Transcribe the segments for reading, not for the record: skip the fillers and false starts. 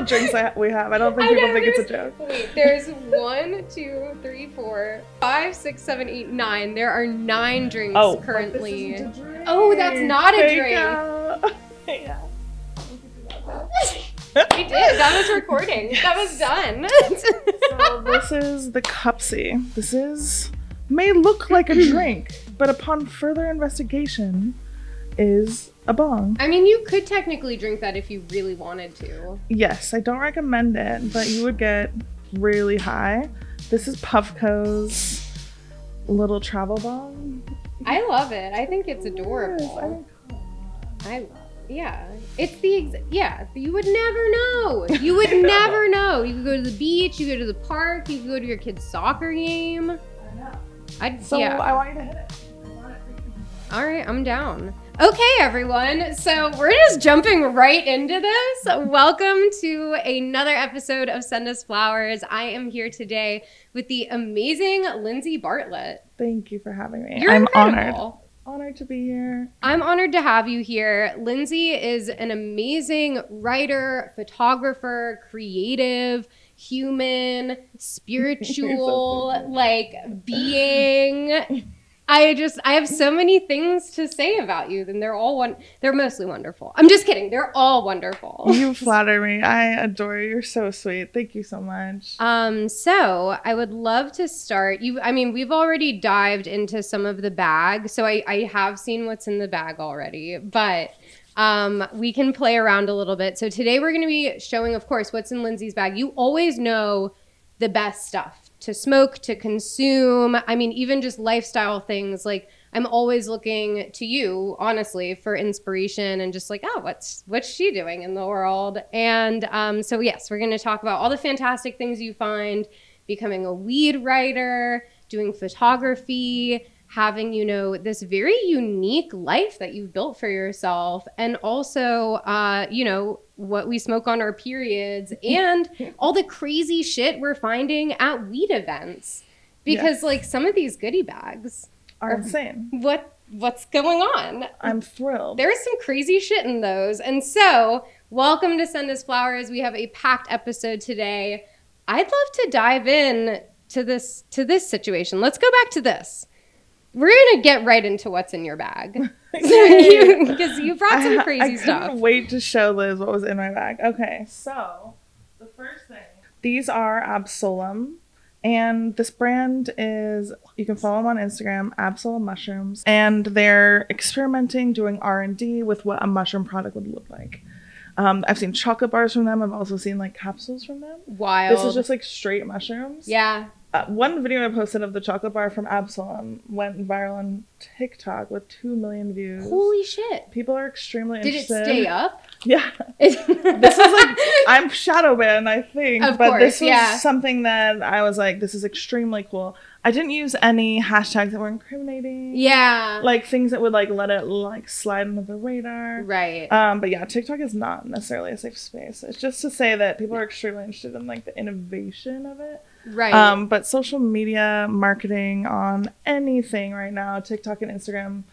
the drinks we have. I don't think people think it's a joke. Wait, there's 1, 2, 3, 4, 5, 6, 7, 8, 9. There are 9 drinks currently. This isn't a drink. Oh, that's not a drink. Yeah. We did. That was recording. That was done. So this is the cupsy. May look like a drink, but upon further investigation is a bong. I mean, you could technically drink that if you really wanted to. Yes, I don't recommend it, but you would get really high. This is Puffco's little travel bong. I love it. I think it's adorable. Yeah, it's you would never know. You would never know. You could go to the beach, you go to the park, you could go to your kid's soccer game. I know. Yeah. I want you to hit it. All right, I'm down. Okay, everyone. So we're just jumping right into this. Welcome to another episode of Send Us Flowers. I am here today with the amazing Lindsey Bartlett. Thank you for having me. You're incredible. Honored to be here. I'm honored to have you here. Lindsey is an amazing writer, photographer, creative, human, spiritual, being. I have so many things to say about you, and they're mostly wonderful. I'm just kidding. They're all wonderful. You flatter me. I adore you. You're so sweet. Thank you so much. So I would love to start. We've already dived into some of the bag, so I have seen what's in the bag already, but we can play around a little bit. So today we're going to be showing, of course, what's in Lindsey's bag. You always know the best stuff to smoke, to consume. I mean, even just lifestyle things. Like, I'm always looking to you, honestly, for inspiration and just what's she doing in the world? And so yes, we're going to talk about all the fantastic things you find, becoming a weed writer, doing photography, having, this very unique life that you've built for yourself, and also, what we smoke on our periods and all the crazy shit we're finding at weed events. Because some of these goodie bags are insane. What's going on? I'm thrilled. There's some crazy shit in those. And so, welcome to Send Us Flowers. We have a packed episode today. I'd love to dive in to this situation. Let's go back to this. We're going to get right into what's in your bag. Because you brought some crazy stuff. I couldn't wait to show Liz what was in my bag. Okay, so the first thing. These are Absolum. And this brand is, you can follow them on Instagram, Absolum Mushrooms. And they're experimenting, doing R&D with what a mushroom product would look like. I've seen chocolate bars from them. I've also seen capsules from them. Wild. This is just straight mushrooms. Yeah. One video I posted of the chocolate bar from Absolum went viral on TikTok with 2 million views. Holy shit. People are extremely interested. Did it stay up? Yeah. This was I'm shadow banned, I think. Of but course, this was something that I was this is extremely cool. I didn't use any hashtags that were incriminating. Yeah. Things that would let it slide under the radar. Right. But yeah, TikTok is not necessarily a safe space. It's just to say that people are extremely interested in the innovation of it. Right. But social media marketing on anything right now, TikTok and Instagram,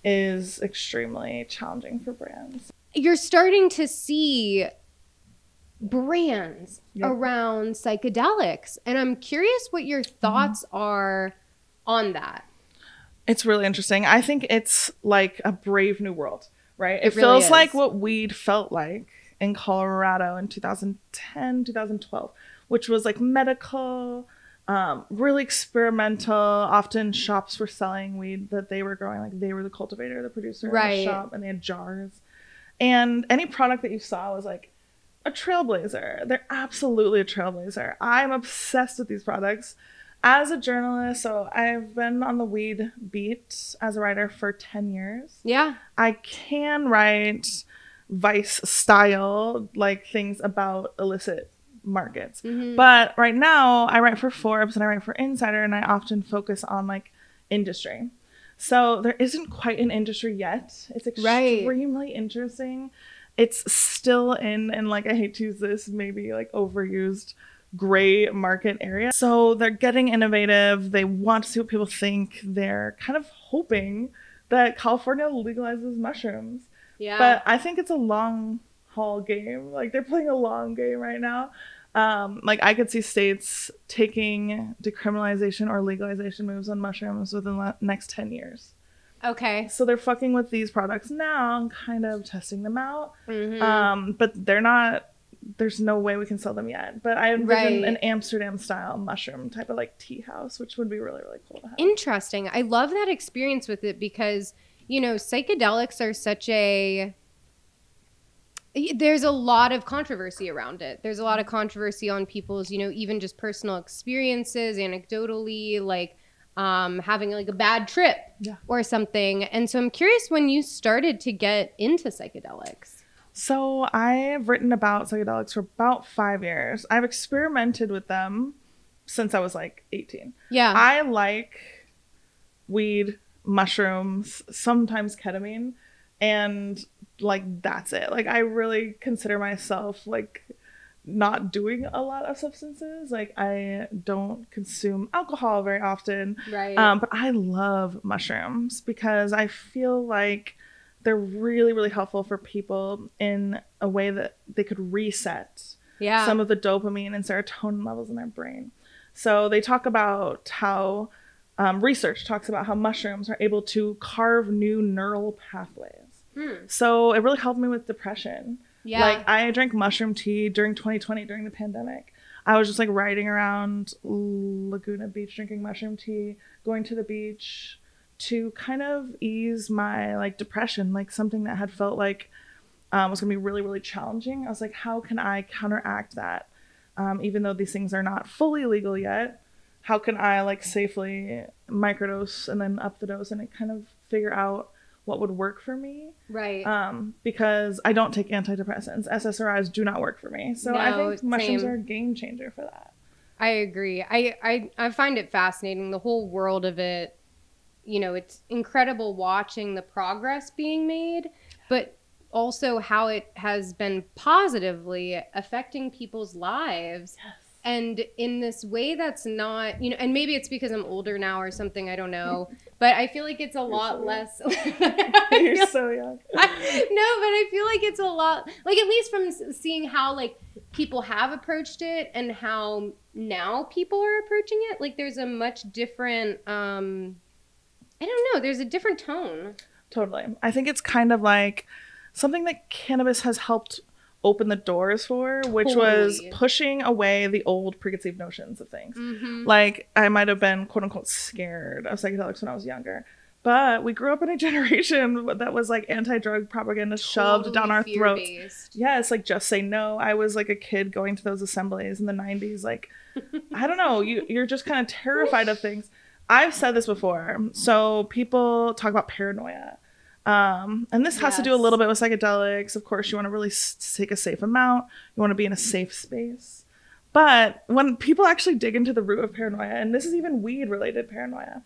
is extremely challenging for brands. You're starting to see brands around psychedelics, and I'm curious what your thoughts are on that. It's really interesting. I think it's like a brave new world, right? It really feels is. like what weed felt like in Colorado in 2010, 2012. Which was medical, really experimental. Often shops were selling weed that they were growing. They were the cultivator, the producer in the shop, and they had jars. And any product that you saw was a trailblazer. They're absolutely a trailblazer. I'm obsessed with these products. As a journalist, so I've been on the weed beat as a writer for 10 years. Yeah. I can write Vice style, things about illicit markets. But right now I write for Forbes and I write for Insider, and I often focus on industry. So there isn't quite an industry yet. It's extremely interesting. It's still in I hate to use this, maybe overused gray market area. So they're getting innovative. They want to see what people think. They're kind of hoping that California legalizes mushrooms. Yeah. But I think it's a long haul game. Like they're playing a long game right now. Like I could see states taking decriminalization or legalization moves on mushrooms within the next 10 years. Okay. So they're fucking with these products now and kind of testing them out. Mm-hmm. But they're not, there's no way we can sell them yet. But I envision an Amsterdam style mushroom type of like tea house, which would be really, really cool to have. Interesting. I love that experience with it because, you know, psychedelics are such a, there's a lot of controversy around it. There's a lot of controversy on people's, you know, even just personal experiences, anecdotally, like having like a bad trip or something. And so I'm curious when you started to get into psychedelics. So I've written about psychedelics for about 5 years. I've experimented with them since I was like 18. Yeah. I like weed, mushrooms, sometimes ketamine, and like that's it. Like I really consider myself like not doing a lot of substances. Like I don't consume alcohol very often. Right. But I love mushrooms because I feel like they're really, really helpful for people in a way that they could reset some of the dopamine and serotonin levels in their brain. So they talk about how research talks about how mushrooms are able to carve new neural pathways. So it really helped me with depression. Yeah. Like I drank mushroom tea during 2020 during the pandemic. I was just like riding around Laguna Beach drinking mushroom tea, going to the beach to kind of ease my like depression, like something that had felt like was gonna be really, really challenging. I was like, how can I counteract that? Even though these things are not fully legal yet, how can I like safely microdose and then up the dose and kind of figure out what would work for me? Right. Because I don't take antidepressants. SSRIs do not work for me. So I think mushrooms are a game changer for that. I agree. I find it fascinating, the whole world of it. You know, it's incredible watching the progress being made, but also how it has been positively affecting people's lives. Yes. And in this way that's not, you know, and maybe it's because I'm older now or something, I don't know, but I feel like it's a lot less. You're so young. No, but I feel like it's a lot, like at least from seeing how like people have approached it and how now people are approaching it, like there's a much different, I don't know, there's a different tone. Totally. I think it's kind of like something that cannabis has helped open the doors for, which was pushing away the old preconceived notions of things. Like I might have been quote unquote scared of psychedelics when I was younger, but we grew up in a generation that was like anti-drug propaganda shoved down our throats. Yeah, it's like just say no. I was like a kid going to those assemblies in the 90s. Like, I don't know, you're just kind of terrified of things. I've said this before. So people talk about paranoia. And this has to do a little bit with psychedelics. Of course, you want to really take a safe amount. You want to be in a safe space. But when people actually dig into the root of paranoia, and this is even weed-related paranoia,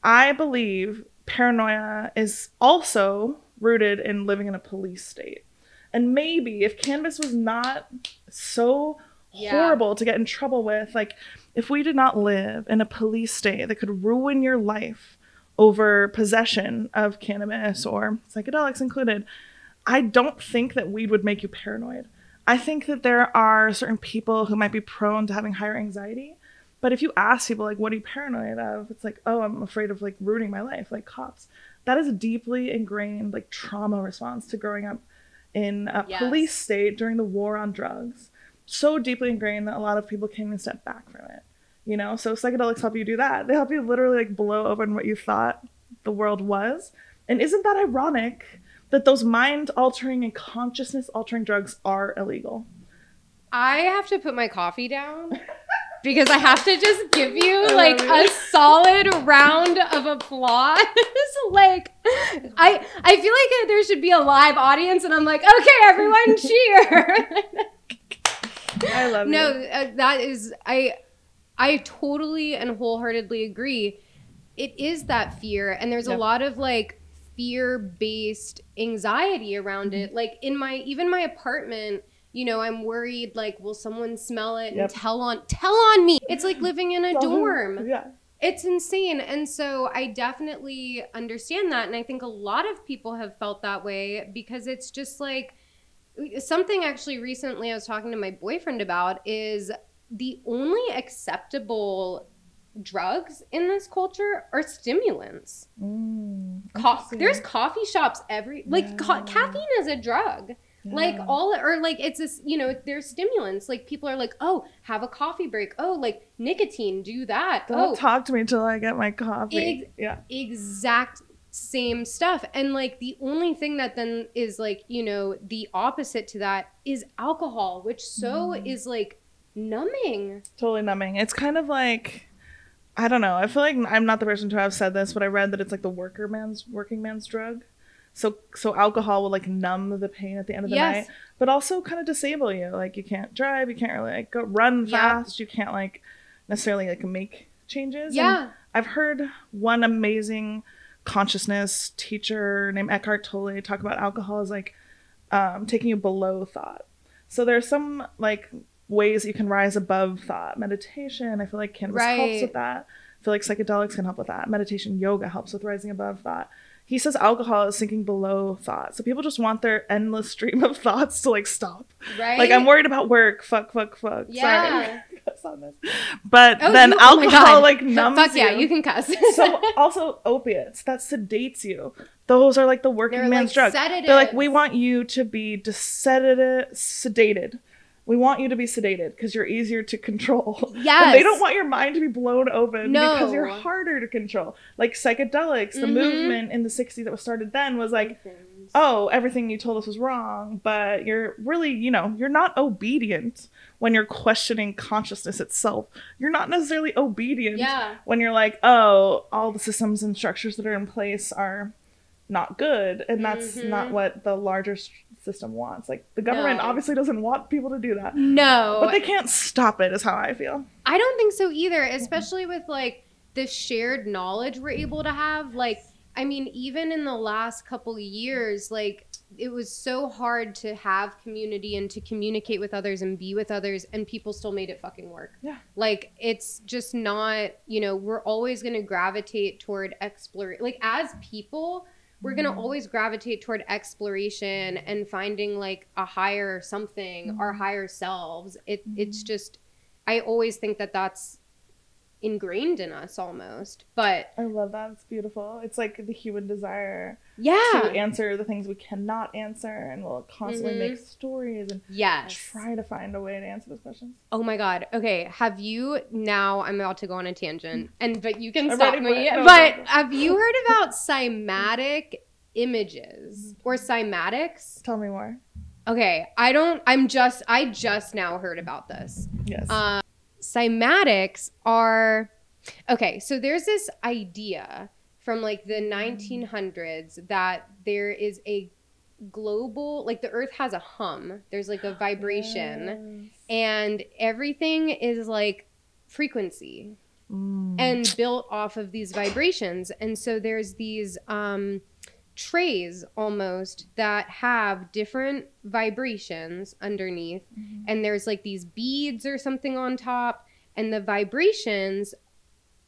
I believe paranoia is also rooted in living in a police state. And maybe if cannabis was not so horrible to get in trouble with, like if we did not live in a police state that could ruin your life over possession of cannabis or psychedelics included, I don't think that weed would make you paranoid. I think that there are certain people who might be prone to having higher anxiety. But if you ask people, like, what are you paranoid of? It's like, oh, I'm afraid of, like, ruining my life, like cops. That is a deeply ingrained, like, trauma response to growing up in a police state during the war on drugs. So deeply ingrained that a lot of people can't even step back from it. You know, so psychedelics help you do that. They help you literally like blow open what you thought the world was. And isn't that ironic that those mind-altering and consciousness-altering drugs are illegal? I have to put my coffee down because I have to just give you like a solid round of applause. Like, I feel like there should be a live audience, and I'm like, okay, everyone, cheer. I love it. That is I totally and wholeheartedly agree. It is that fear, and there's a lot of like fear-based anxiety around it. Like in my apartment, you know, I'm worried like, will someone smell it and tell on me? It's like living in a dorm. Yeah. It's insane. And so I definitely understand that, and I think a lot of people have felt that way because it's just like something actually recently I was talking to my boyfriend about is the only acceptable drugs in this culture are stimulants. There's coffee shops caffeine is a drug. Yeah. Like it's this, you know, there's stimulants. Like people are like, oh, have a coffee break. Oh, like nicotine, do that. Don't talk to me till I get my coffee. Exact same stuff. And like the only thing that then is like, you know, the opposite to that is alcohol, which is like numbing. Totally numbing. It's kind of like, I don't know. I feel like I'm not the person to have said this, but I read that it's like the working man's drug. So alcohol will like numb the pain at the end of the night, but also kind of disable you. Like you can't drive, you can't really like go run fast. You can't like necessarily like make changes. Yeah. And I've heard one amazing consciousness teacher named Eckhart Tolle talk about alcohol as like taking you below thought. So there's some like ways you can rise above thought. Meditation, I feel like cannabis helps with that. I feel like psychedelics can help with that. Meditation, yoga helps with rising above thought. He says alcohol is sinking below thought. So people just want their endless stream of thoughts to like stop. Right. Like I'm worried about work. Fuck. Yeah. Sorry. But then alcohol like numbs Fuck yeah, you can cuss. So also opiates, that sedates you. Those are like the working man's drug. Sedatives. They're like, we want you to be sedated. We want you to be sedated because you're easier to control. Yes. And they don't want your mind to be blown open because you're harder to control. Like psychedelics, the movement in the 60s that was started then was like, oh, everything you told us was wrong, but you're really, you know, you're not obedient when you're questioning consciousness itself. You're not necessarily obedient when you're like, oh, all the systems and structures that are in place are not good. And that's not what the larger system wants. Like the government obviously doesn't want people to do that. No. But they can't stop it is how I feel. I don't think so either, especially with like the shared knowledge we're able to have. Like, I mean, even in the last couple of years, like it was so hard to have community and to communicate with others and be with others, and people still made it fucking work. Yeah. Like it's just not, you know, we're always going to gravitate toward exploration. Like as people, we're going to always gravitate toward exploration and finding like a higher something, our higher selves. It's just, I always think that that's ingrained in us almost. But I love that. It's beautiful. It's like the human desire to answer the things we cannot answer, and we'll constantly make stories and try to find a way to answer those questions. Oh my God. Okay. Now I'm about to go on a tangent, but you can stop me. But have you heard about cymatic images or cymatics? Tell me more. Okay. I just now heard about this. Yes. Cymatics are, okay, so there's this idea from like the 1900s that there is a global, like the earth has a hum, there's like a vibration, and everything is like frequency and built off of these vibrations. And so there's these trays almost that have different vibrations underneath, and there's like these beads or something on top, and the vibrations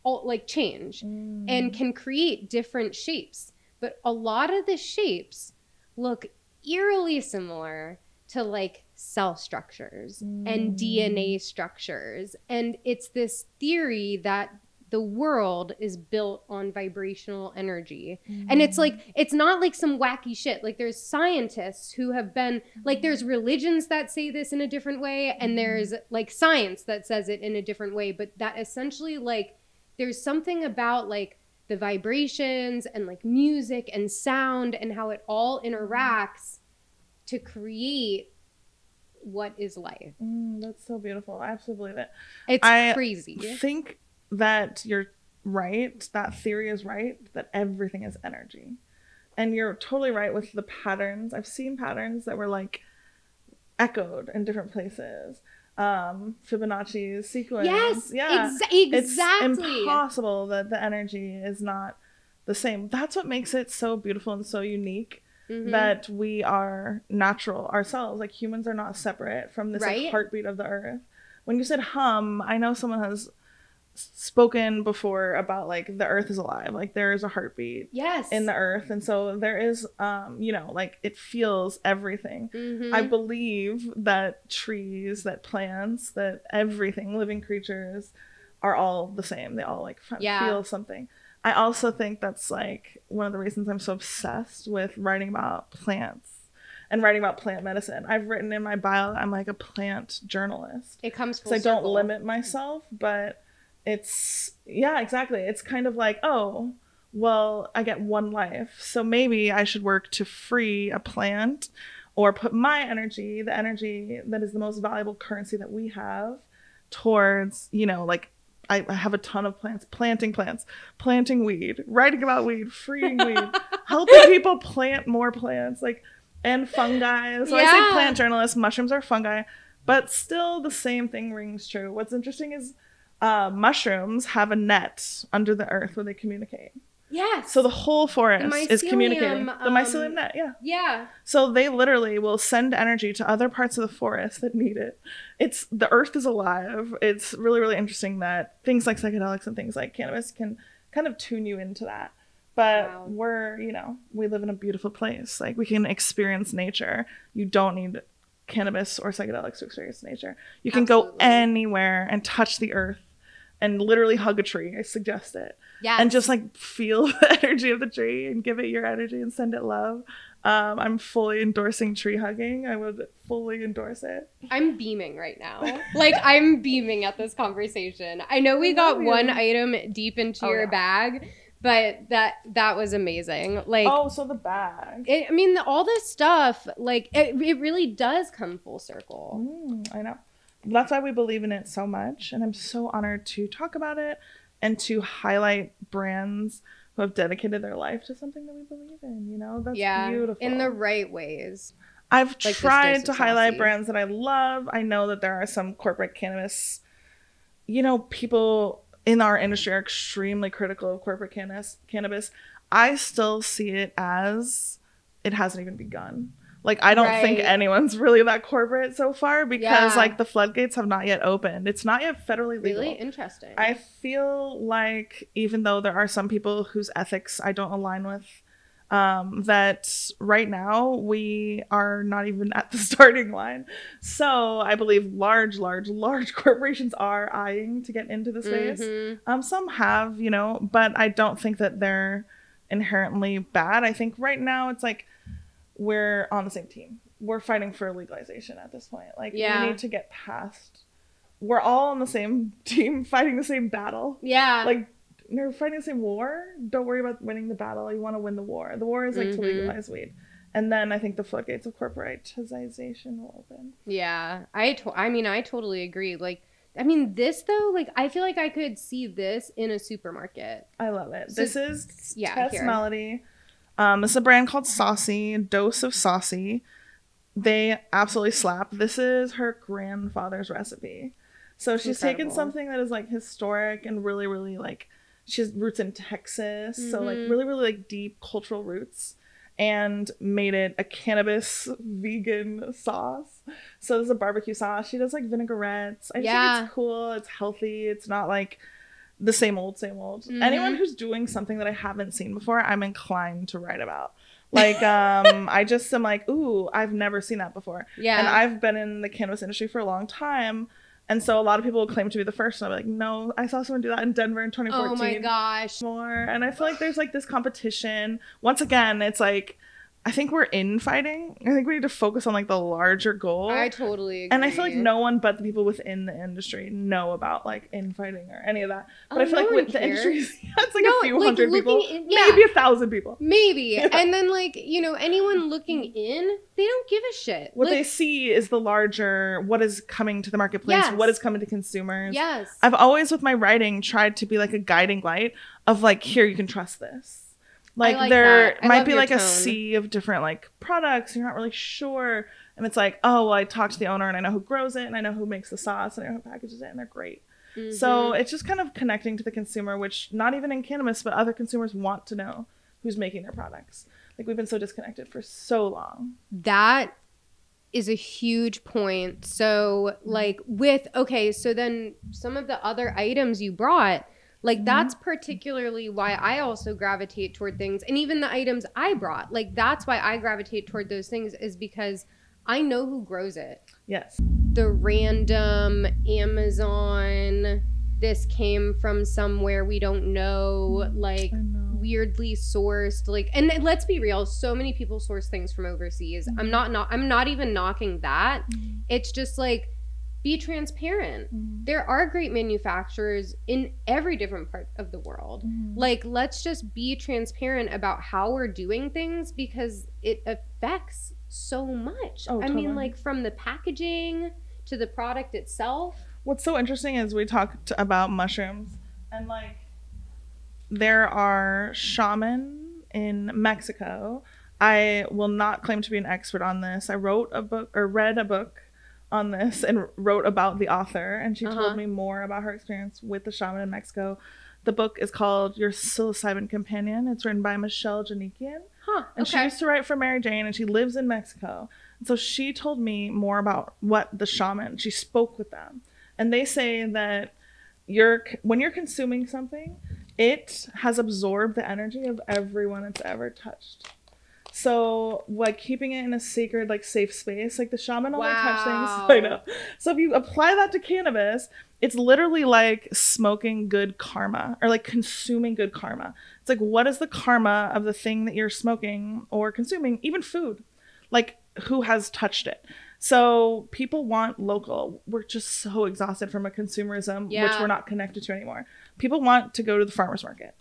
all like change and can create different shapes, but a lot of the shapes look eerily similar to like cell structures and DNA structures. And it's this theory that the world is built on vibrational energy. And it's like, it's not like some wacky shit. Like there's scientists who have been, like there's religions that say this in a different way, and there's like science that says it in a different way. But that essentially like, there's something about like the vibrations and like music and sound and how it all interacts to create what is life. That's so beautiful. I absolutely believe it. It's crazy. I think that you're right, that theory is right, that everything is energy. And you're totally right with the patterns. I've seen patterns that were like echoed in different places. Fibonacci's sequence. Yes, exactly. It's impossible that the energy is not the same. That's what makes it so beautiful and so unique, that we are natural ourselves. Like humans are not separate from this like, heartbeat of the earth. When you said hum, I know someone has spoken before about like the earth is alive, like there is a heartbeat in the earth, and so there is like it feels everything. I believe that trees, that plants, that everything, living creatures are all the same. They all like feel something. I also think that's like one of the reasons I'm so obsessed with writing about plants and writing about plant medicine. I've written in my bio that I'm like a plant journalist. It comes full so I circle. don't limit myself, but it's exactly. It's kind of like, oh, well, I get one life, so maybe I should work to free a plant or put my energy, the energy that is the most valuable currency that we have, towards, like I have a ton of plants, planting weed, writing about weed, freeing weed, helping people plant more plants, like, and fungi. So I say plant journalist, mushrooms are fungi, but still the same thing rings true. What's interesting is mushrooms have a net under the earth where they communicate. Yes. So the whole forest is communicating. The mycelium net, Yeah. So they literally will send energy to other parts of the forest that need it. The earth is alive. It's really, really interesting that things like psychedelics and things like cannabis can kind of tune you into that. But we live in a beautiful place. Like, we can experience nature. You don't need cannabis or psychedelics to experience nature. You can go anywhere and touch the earth and literally hug a tree. I suggest it. Yeah. And just like feel the energy of the tree and give it your energy and send it love. I'm fully endorsing tree hugging. I would fully endorse it. I'm beaming right now. Like, I'm beaming at this conversation. I know we got one item deep into your bag, but that was amazing. Like, so the bag. All this stuff, like, it really does come full circle. I know. That's why we believe in it so much, and I'm so honored to talk about it and to highlight brands who have dedicated their life to something that we believe in. That's beautiful. In the right ways. I've tried to highlight brands that I love. I know that there are some corporate cannabis, people in our industry are extremely critical of corporate cannabis. I still see it as it hasn't even begun. Like, I don't think anyone's really that corporate so far, because like the floodgates have not yet opened. It's not yet federally legal. Really interesting. I feel like even though there are some people whose ethics I don't align with, that right now we are not even at the starting line. So I believe large corporations are eyeing to get into the space. Some have, but I don't think that they're inherently bad. I think right now it's like, we're on the same team. We're fighting for legalization at this point. Like, we need to get past. We're all on the same team, fighting the same battle. Yeah. Like, you're fighting the same war. Don't worry about winning the battle. You want to win the war. The war is like to legalize weed. And then I think the floodgates of corporatization will open. Yeah. I totally agree. Like, this though, like, I feel like I could see this in a supermarket. I love it. So, this is Tess Melody. This is a brand called Saucy, Dose of Saucy. They absolutely slap. This is her grandfather's recipe. So she's taken something that is like historic and really, really like, she has roots in Texas. So like really, really like deep cultural roots, and made it a cannabis vegan sauce. So this is a barbecue sauce. She does like vinaigrettes. I think it's cool. It's healthy. It's not like the same old. Anyone who's doing something that I haven't seen before, I'm inclined to write about. Like, I just am like, ooh, I've never seen that before. Yeah. And I've been in the cannabis industry for a long time. And so a lot of people will claim to be the first. And I'm like, no, I saw someone do that in Denver in 2014. Oh my gosh. And I feel like there's like this competition. Once again, it's like, I think we're infighting. I think we need to focus on like the larger goal. I totally agree. And I feel like no one but the people within the industry know about like infighting or any of that. But I feel like with the industry, it's like a few hundred people, maybe 1,000 people. Maybe. Yeah. And then like, anyone looking in, they don't give a shit. What they see is the larger, what is coming to the marketplace, what is coming to consumers. Yes. I've always with my writing tried to be like a guiding light of like, here, you can trust this. Like there might be like a sea of different like products. You're not really sure. And it's like, oh, well, I talked to the owner and I know who grows it and I know who makes the sauce and I know who packages it and they're great. So it's just kind of connecting to the consumer, which not even in cannabis, but other consumers want to know who's making their products. Like, we've been so disconnected for so long. That is a huge point. So like so then some of the other items you brought, like that's particularly why I also gravitate toward things. And even the items I brought, like that's why I gravitate toward those things, is because I know who grows it. Yes. The random Amazon, this came from somewhere we don't know, like weirdly sourced, like, and let's be real, so many people source things from overseas. I'm not even knocking that. It's just like, be transparent. There are great manufacturers in every different part of the world. Like, let's just be transparent about how we're doing things, because it affects so much. I mean, like, from the packaging to the product itself. What's so interesting is we talked about mushrooms, and like there are shaman in Mexico. I will not claim to be an expert on this. I read a book on this and wrote about the author, and she told me more about her experience with the shaman in Mexico. The book is called Your Psilocybin Companion. It's written by Michelle Janikian. And she used to write for Mary Jane, and she lives in Mexico. And so she told me more about what the shaman, she spoke with them. And they say that when you're consuming something, it has absorbed the energy of everyone it's ever touched. So like keeping it in a sacred, like safe space, like the shaman only touch things. I know. So if you apply that to cannabis, it's literally like smoking good karma, or like consuming good karma. It's like, what is the karma of the thing that you're smoking or consuming, even food? Like, who has touched it? So people want local. We're just so exhausted from a consumerism, which we're not connected to anymore. People want to go to the farmer's market.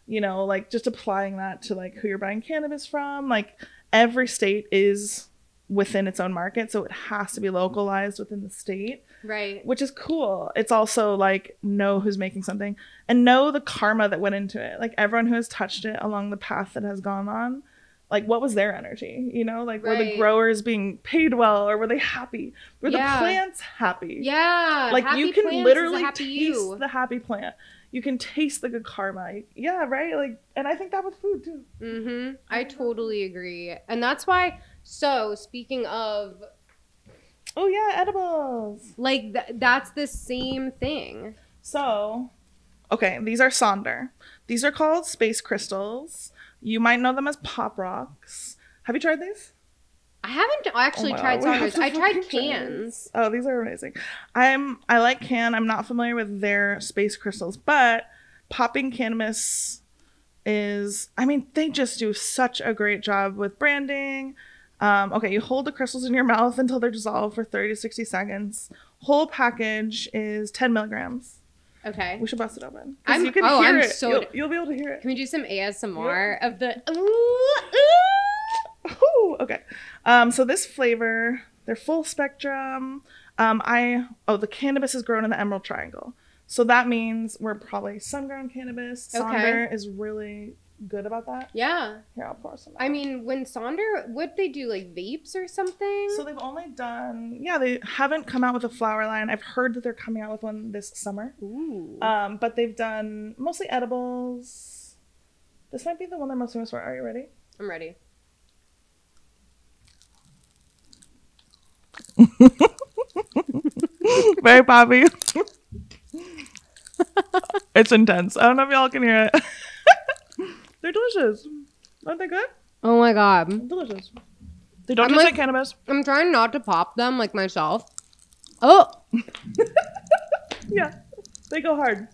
You know, like just applying that to like who you're buying cannabis from. Like every state is within its own market, so it has to be localized within the state. Right. Which is cool. It's also like, know who's making something and know the karma that went into it. Like everyone who has touched it along the path that has gone on, like what was their energy? You know, like were the growers being paid well, or were they happy? Were the plants happy? Yeah. Like you can literally taste the happy plant. You can taste the good karma. Yeah, right? Like, and I think that with food too. I totally agree. And that's why, so speaking of, oh yeah, edibles. Like that's the same thing. So, okay, these are Sonder. These are called space crystals. You might know them as pop rocks. Have you tried these? I haven't actually tried Sonders. I tried cans. Oh, these are amazing. I like can. I'm not familiar with their space crystals, but popping cannabis is, I mean, they just do such a great job with branding. Okay, you hold the crystals in your mouth until they're dissolved for 30 to 60 seconds. Whole package is 10 milligrams. Okay. We should bust it open. You can hear it. So you'll be able to hear it. Can we do some ASMR of the Ooh, okay. So this flavor, they're full spectrum. The cannabis is grown in the Emerald Triangle. So that means we're probably sun-grown cannabis. Sonder is really good about that. Yeah. Here, I'll pour some out. I mean, when Sonder, what they do, like vapes or something? So they've only done, they haven't come out with a flower line. I've heard that they're coming out with one this summer. Ooh. But they've done mostly edibles. This might be the one they're most famous for. Are you ready? I'm ready. Very poppy. It's intense. I don't know if y'all can hear it. They're delicious. Aren't they good? Oh my god. Delicious. They don't taste like cannabis. I'm trying not to pop them like myself. Oh. Yeah. They go hard.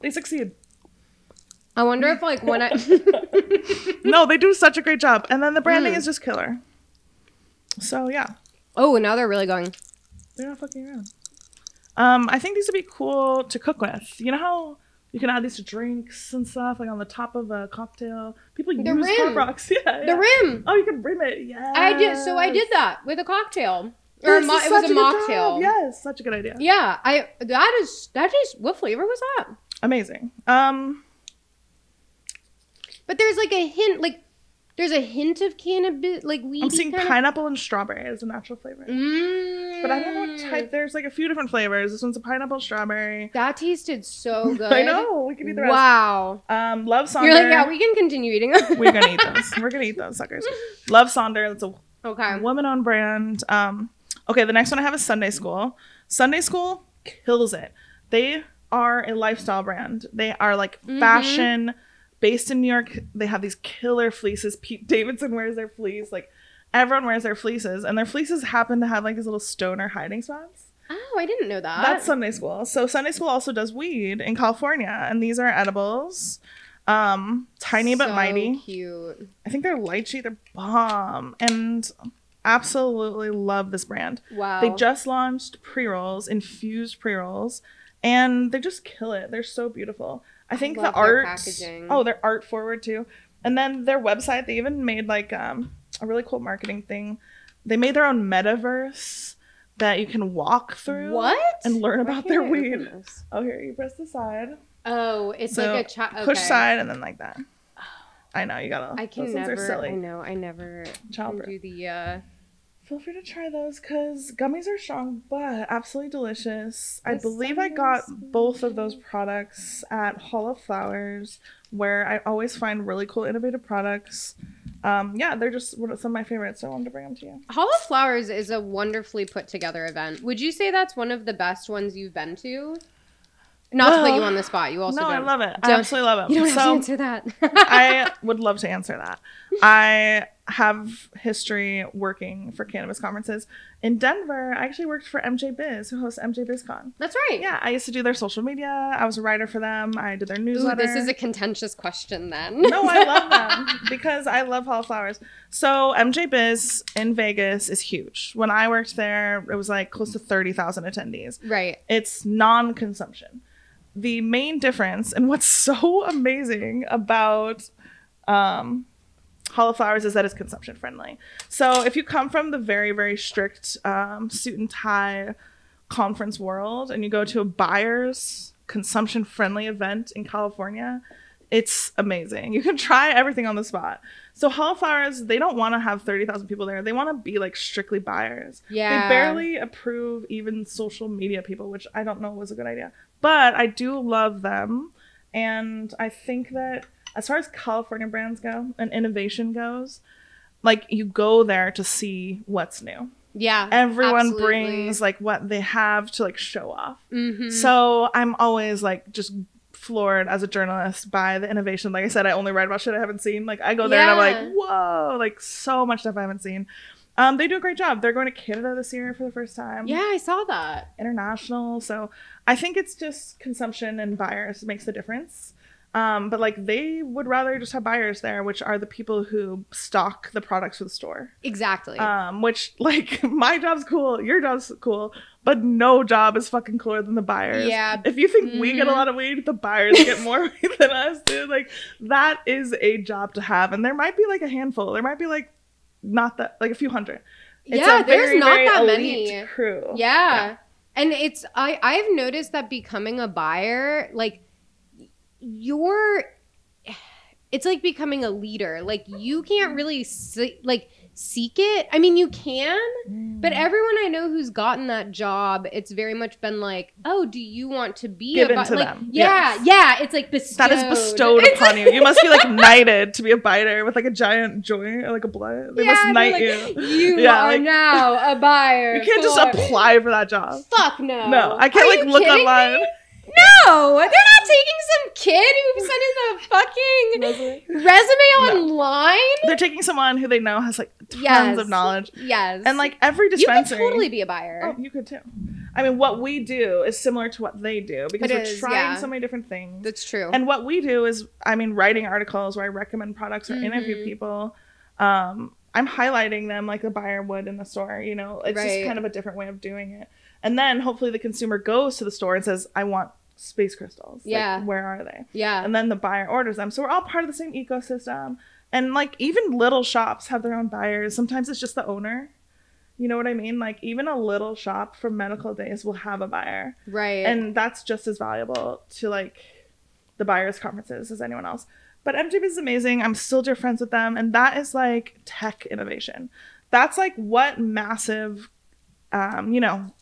They succeed. I wonder if like when I No, they do such a great job. And then the branding is just killer. So yeah. Oh, now they're really going. They're not fucking around. I think these would be cool to cook with. You know how you can add these to drinks and stuff, like on the top of a cocktail? People use pop rocks. Yeah. The rim. Oh, you can rim it. Yeah. I did. So I did that with a cocktail. Or it was a mocktail. Yes, such a good idea. Yeah. That is. What flavor was that? Amazing. But there's like a hint, like there's a hint of cannabis, like weedy. I'm seeing pineapple and strawberry as a natural flavor. But I don't know what type. There's like a few different flavors. This one's a pineapple strawberry. That tasted so good. I know. We can eat the rest. Wow. Love Sonder. You're like, yeah, we can continue eating them. We're gonna eat those. We're gonna eat those suckers. Love Sonder. That's a Okay. Woman-owned brand. Okay, the next one I have is Sunday School. Sunday School kills it. They are a lifestyle brand. They are like fashion based in New York. They have these killer fleeces. Pete Davidson wears their fleece. Like everyone wears their fleeces, and their fleeces happen to have like these little stoner hiding spots. Oh, I didn't know that. That's Sunday School. So Sunday School also does weed in California, and these are edibles. Tiny but mighty. Cute. I think they're light shade. They're bomb, and absolutely love this brand. Wow. They just launched pre-rolls, infused pre-rolls, and they just kill it. They're so beautiful. I think the art. Packaging. Oh, they're art forward too. And then their website, they even made like a really cool marketing thing. They made their own metaverse that you can walk through. What? And learn about their weed. This? Oh, here, you press the side. Oh, it's So like a okay. push side and then like that. I know, you gotta. I can those ones never. are silly. I know. I never can do the. Feel free to try those because gummies are strong, but absolutely delicious. I believe I got both of those products at Hall of Flowers, where I always find really cool, innovative products. Yeah, they're just some of my favorites, so I wanted to bring them to you. Hall of Flowers is a wonderfully put together event. Would you say that's one of the best ones you've been to? Not to put you on the spot. You also no, don't. I love it. I absolutely love it. You don't have to answer that. I would love to answer that. I have history working for cannabis conferences. In Denver, I actually worked for MJ Biz, who hosts MJ BizCon. That's right. Yeah, I used to do their social media. I was a writer for them. I did their newsletter. Ooh, this is a contentious question then. No, I love them because I love Hall of Flowers. So MJ Biz in Vegas is huge. When I worked there, it was like close to 30,000 attendees. Right. It's non-consumption. The main difference and what's so amazing about Hall of Flowers is that it's consumption friendly. So if you come from the very, very strict suit and tie conference world and you go to a buyer's consumption friendly event in California, it's amazing. You can try everything on the spot. So Hall of Flowers, they don't want to have 30,000 people there. They want to be like strictly buyers. Yeah. They barely approve even social media people, which I don't know was a good idea. But I do love them. And I think that as far as California brands go and innovation goes, like you go there to see what's new. Yeah. Everyone absolutely. brings like what they have to like show off. Mm-hmm. So I'm always like just floored as a journalist by the innovation. Like I said, I only write about shit I haven't seen. Like I go there and I'm like, whoa, like so much stuff I haven't seen. They do a great job. They're going to Canada this year for the first time. Yeah, I saw that. International. So I think it's just consumption and buyers makes the difference. But like they would rather just have buyers there, which are the people who stock the products for the store. Exactly. Which like my job's cool, your job's cool, but no job is fucking cooler than the buyers. Yeah. If you think we get a lot of weed, the buyers get more weed than us, dude. Like that is a job to have, and there might be like a handful. There might be like not that like a few hundred. It's yeah, a very, there's not very that elite many crew. Yeah. And it's I've noticed that becoming a buyer, like it's like becoming a leader. Like you can't really seek it. I mean, you can, but everyone I know who's gotten that job, it's very much been like, oh, do you want to be given a to like, them? Yeah, Yes. yeah. It's like bestowed. That is bestowed upon you. You must be like knighted to be a biter with like a giant joint or like a blood. They must knight like, you. You are like, now a buyer. You can't just apply for that job. Fuck no. No, I can't like look online. Me? No, they're not taking some kid who sent in the fucking resume online. They're taking someone who they know has like tons of knowledge. Yes. And like every dispensary. You could totally be a buyer. Oh, you could too. I mean, what we do is similar to what they do because we're trying so many different things. That's true. And what we do is, I mean, writing articles where I recommend products or interview people. I'm highlighting them like a buyer would in the store. You know, it's just kind of a different way of doing it. And then hopefully the consumer goes to the store and says, I want space crystals. Yeah. Like, where are they? Yeah. And then the buyer orders them. So we're all part of the same ecosystem. And like even little shops have their own buyers. Sometimes it's just the owner. You know what I mean? Like even a little shop for medical days will have a buyer. Right. And that's just as valuable to like the buyers conferences as anyone else. But MJB is amazing. I'm still dear friends with them. And that is like tech innovation. That's like what massive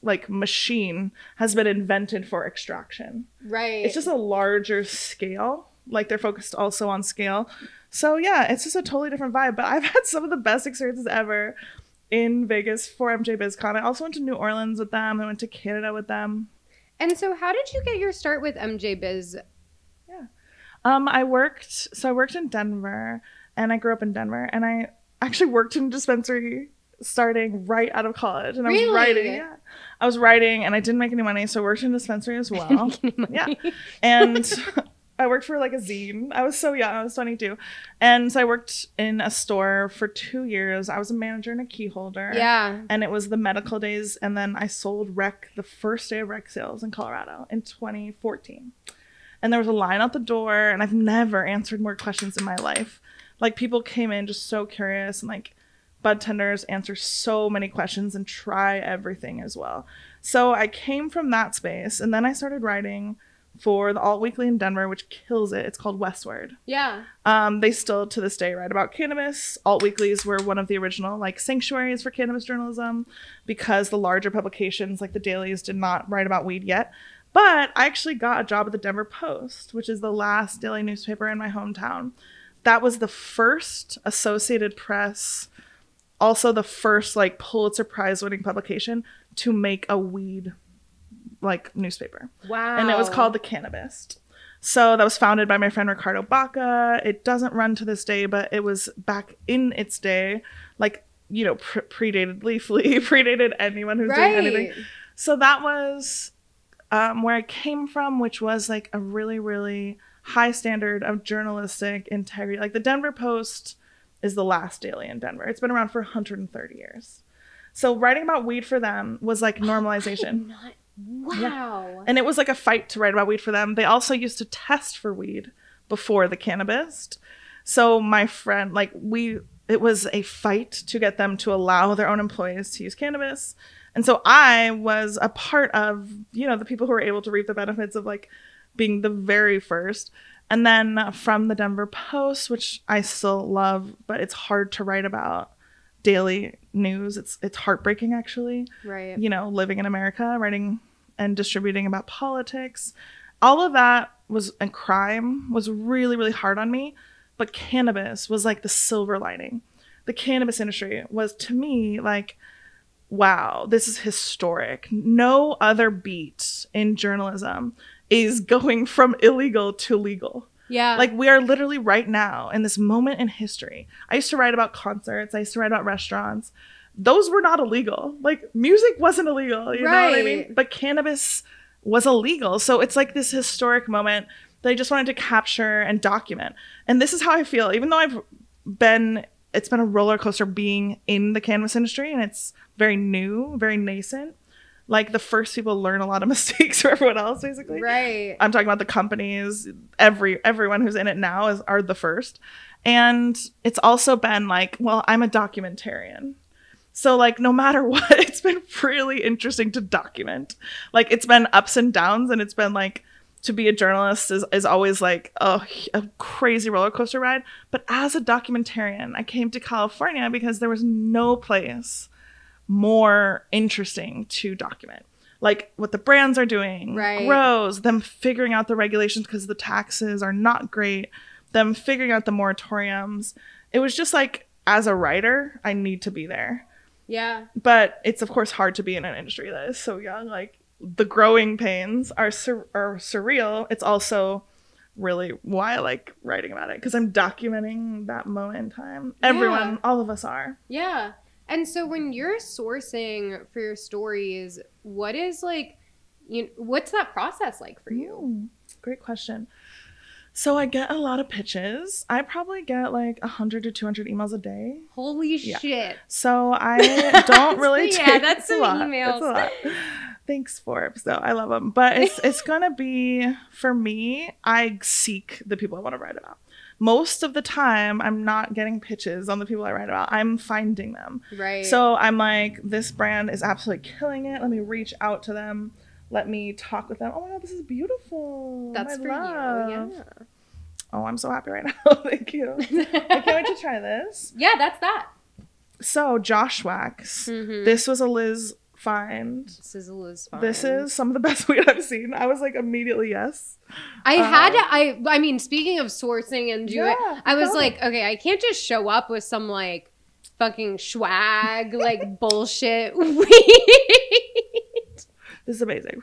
like machine has been invented for extraction. Right. It's just a larger scale. Like they're focused also on scale. So yeah, it's just a totally different vibe. But I've had some of the best experiences ever. in Vegas for MJ BizCon. I also went to New Orleans with them. I went to Canada with them. And so how did you get your start with MJ Biz? Yeah. I worked in Denver, and I grew up in Denver, and I actually worked in a dispensary starting right out of college. And Really? I was writing. Yeah. I was writing, and I didn't make any money, so I worked in a dispensary as well. Yeah. And I worked for like a zine. I was so young. I was 22. And so I worked in a store for 2 years. I was a manager and a key holder. Yeah. And it was the medical days. And then I sold rec the first day of rec sales in Colorado in 2014. And there was a line out the door, and I've never answered more questions in my life. Like, people came in just so curious, and like bud tenders answer so many questions and try everything as well. So I came from that space, and then I started writing for the Alt Weekly in Denver, which kills it. It's called Westward. Yeah. They still to this day write about cannabis. Alt Weeklies were one of the original like sanctuaries for cannabis journalism, because the larger publications like the dailies did not write about weed yet. But I actually got a job at the Denver Post, which is the last daily newspaper in my hometown. That was the first Associated Press, also the first like Pulitzer Prize winning publication to make a weed like newspaper. Wow. And it was called The Cannabist. So that was founded by my friend Ricardo Baca. It doesn't run to this day, but it was back in its day, like, you know, predated Leafly, predated anyone who's doing anything. So that was where I came from, which was like a really, really high standard of journalistic integrity. Like the Denver Post is the last daily in Denver. It's been around for 130 years. So writing about weed for them was like normalization. Wow. Yeah. And it was like a fight to write about weed for them. They also used to test for weed before The Cannabist. So my friend, like it was a fight to get them to allow their own employees to use cannabis. And so I was a part of, you know, the people who were able to reap the benefits of like being the very first. And then from the Denver Post, which I still love, but it's hard to write about daily news. It's heartbreaking, actually. Right. You know, living in America, writing and distributing about politics. All of that and crime was really, really hard on me. But cannabis was like the silver lining. The cannabis industry was, to me, like, wow, this is historic. No other beat in journalism is going from illegal to legal. Yeah. Like, we are literally right now in this moment in history. I used to write about concerts. I used to write about restaurants. Those were not illegal. Like, music wasn't illegal. You know what I mean? But cannabis was illegal. So it's like this historic moment that I just wanted to capture and document. And this is how I feel. Even though it's been a roller coaster being in the cannabis industry, and it's very new, very nascent. Like, the first people learn a lot of mistakes for everyone else, basically. Right. I'm talking about the companies. Everyone who's in it now are the first. And it's also been like, well, I'm a documentarian. So, like, no matter what, it's been really interesting to document. Like, it's been ups and downs, and it's been like, to be a journalist is always like a crazy roller coaster ride. But as a documentarian, I came to California because there was no place more interesting to document. Like what the brands are doing, grows, them figuring out the regulations because the taxes are not great, them figuring out the moratoriums. It was just like, as a writer, I need to be there. Yeah. But it's, of course, hard to be in an industry that is so young. Like, the growing pains are surreal. It's also really why I like writing about it, because I'm documenting that moment in time. Everyone, all of us are. Yeah. And so when you're sourcing for your stories, what is like, what's that process like for you? Great question. So I get a lot of pitches. I probably get like 100 to 200 emails a day. Holy shit. So I don't really take that's some emails. It's a lot. Thanks, Forbes, though. I love them. But it's going to be, for me, I seek the people I want to write about. Most of the time, I'm not getting pitches on the people I write about. I'm finding them. Right. So I'm like, this brand is absolutely killing it. Let me reach out to them. Let me talk with them. Oh my God, this is beautiful. That's for love. you. Yeah. Oh, I'm so happy right now. Thank you. I can't wait to try this. Yeah, that's that. So Josh Wax. Mm-hmm. This was a Liz find. This is a Liz find. This is some of the best weed I've seen. I was like, immediately yes. I mean, speaking of sourcing and doing, I was like, okay, I can't just show up with some like fucking swag, like bullshit weed. This is amazing.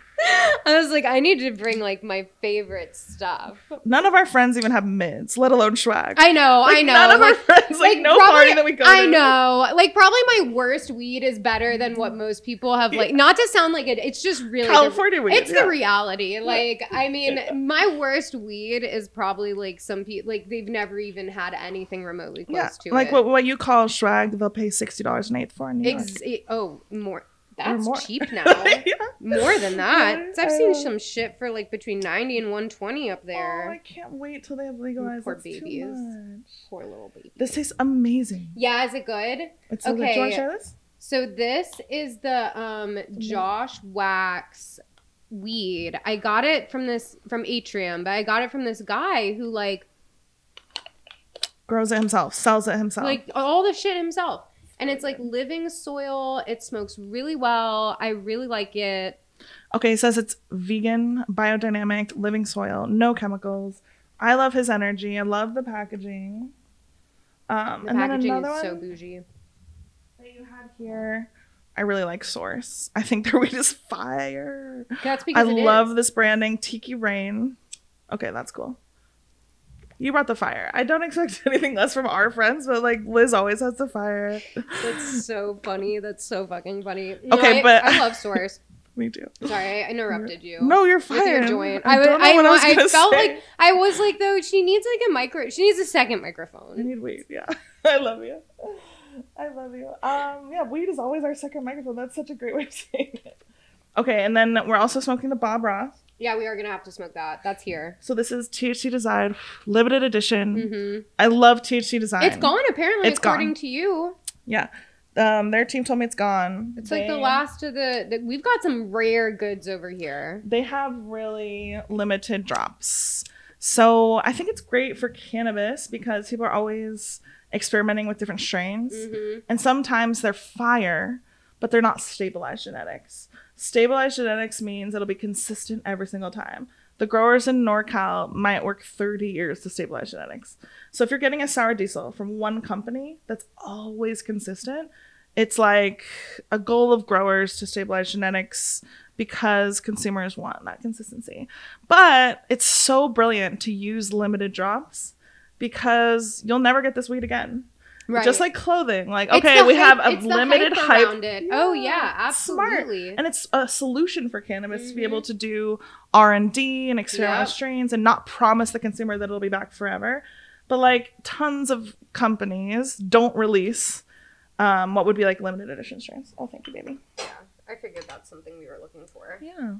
I was like, I need to bring like my favorite stuff. None of our friends even have mids, let alone swag. I know. None of our friends, no party that we go to. I know. Like, probably my worst weed is better than what most people have. Like, not to sound like it. It's just really California weed. It's the reality. Like, I mean, my worst weed is probably like some people, like they've never even had anything remotely close to like it. what you call swag, they'll pay $60 an eighth for in New York. More. That's more. cheap now. Yeah. More than that. I've seen some shit for like between 90 and 120 up there. Oh, I can't wait till they have legalized. Poor That's babies. too much. Poor little babies. This tastes amazing. Yeah, is it good? It's okay. Do you want to share this? So this is the Josh Wax weed. I got it from Atrium, but I got it from this guy who like grows it himself, sells it himself. Like all the shit himself. And it's like living soil. It smokes really well. I really like it. Okay, it says it's vegan, biodynamic, living soil, no chemicals. I love his energy. I love the packaging. The and packaging then is so bougie. That you had here. I really like Source. I think their weed is fire. That's because I love this branding. Tiki Rain. Okay, that's cool. You brought the fire. I don't expect anything less from our friends, but like Liz always has the fire. That's so funny. That's so fucking funny. Okay, but I love Source. Me too. Sorry, I interrupted you. No, you're fine. With your joint. I felt like I was like though she needs like she needs a second microphone. I need weed. Yeah, I love you. I love you. Yeah, weed is always our second microphone. That's such a great way of saying it. Okay, and then we're also smoking the Bob Ross. Yeah, we are going to have to smoke that. That's here. So this is THC Design, limited edition. Mm-hmm. I love THC Design. It's gone, apparently, according to you. Yeah. Their team told me it's gone. It's like the last of we've got some rare goods over here. They have really limited drops. So I think it's great for cannabis because people are always experimenting with different strains. Mm-hmm. And sometimes they're fire, but they're not stabilized genetics. Stabilized genetics means it'll be consistent every single time. The growers in NorCal might work 30 years to stabilize genetics. So if you're getting a sour diesel from one company that's always consistent, it's like a goal of growers to stabilize genetics because consumers want that consistency. But it's so brilliant to use limited drops because you'll never get this weed again. Right. Just like clothing. Like, okay, we have a limited hype around it. Oh, yeah, absolutely. Smart. And it's a solution for cannabis to be able to do R&D and experiment with strains and not promise the consumer that it'll be back forever. But like tons of companies don't release what would be like limited edition strains. Oh, thank you, baby. Yeah, I figured that's something we were looking for. Yeah.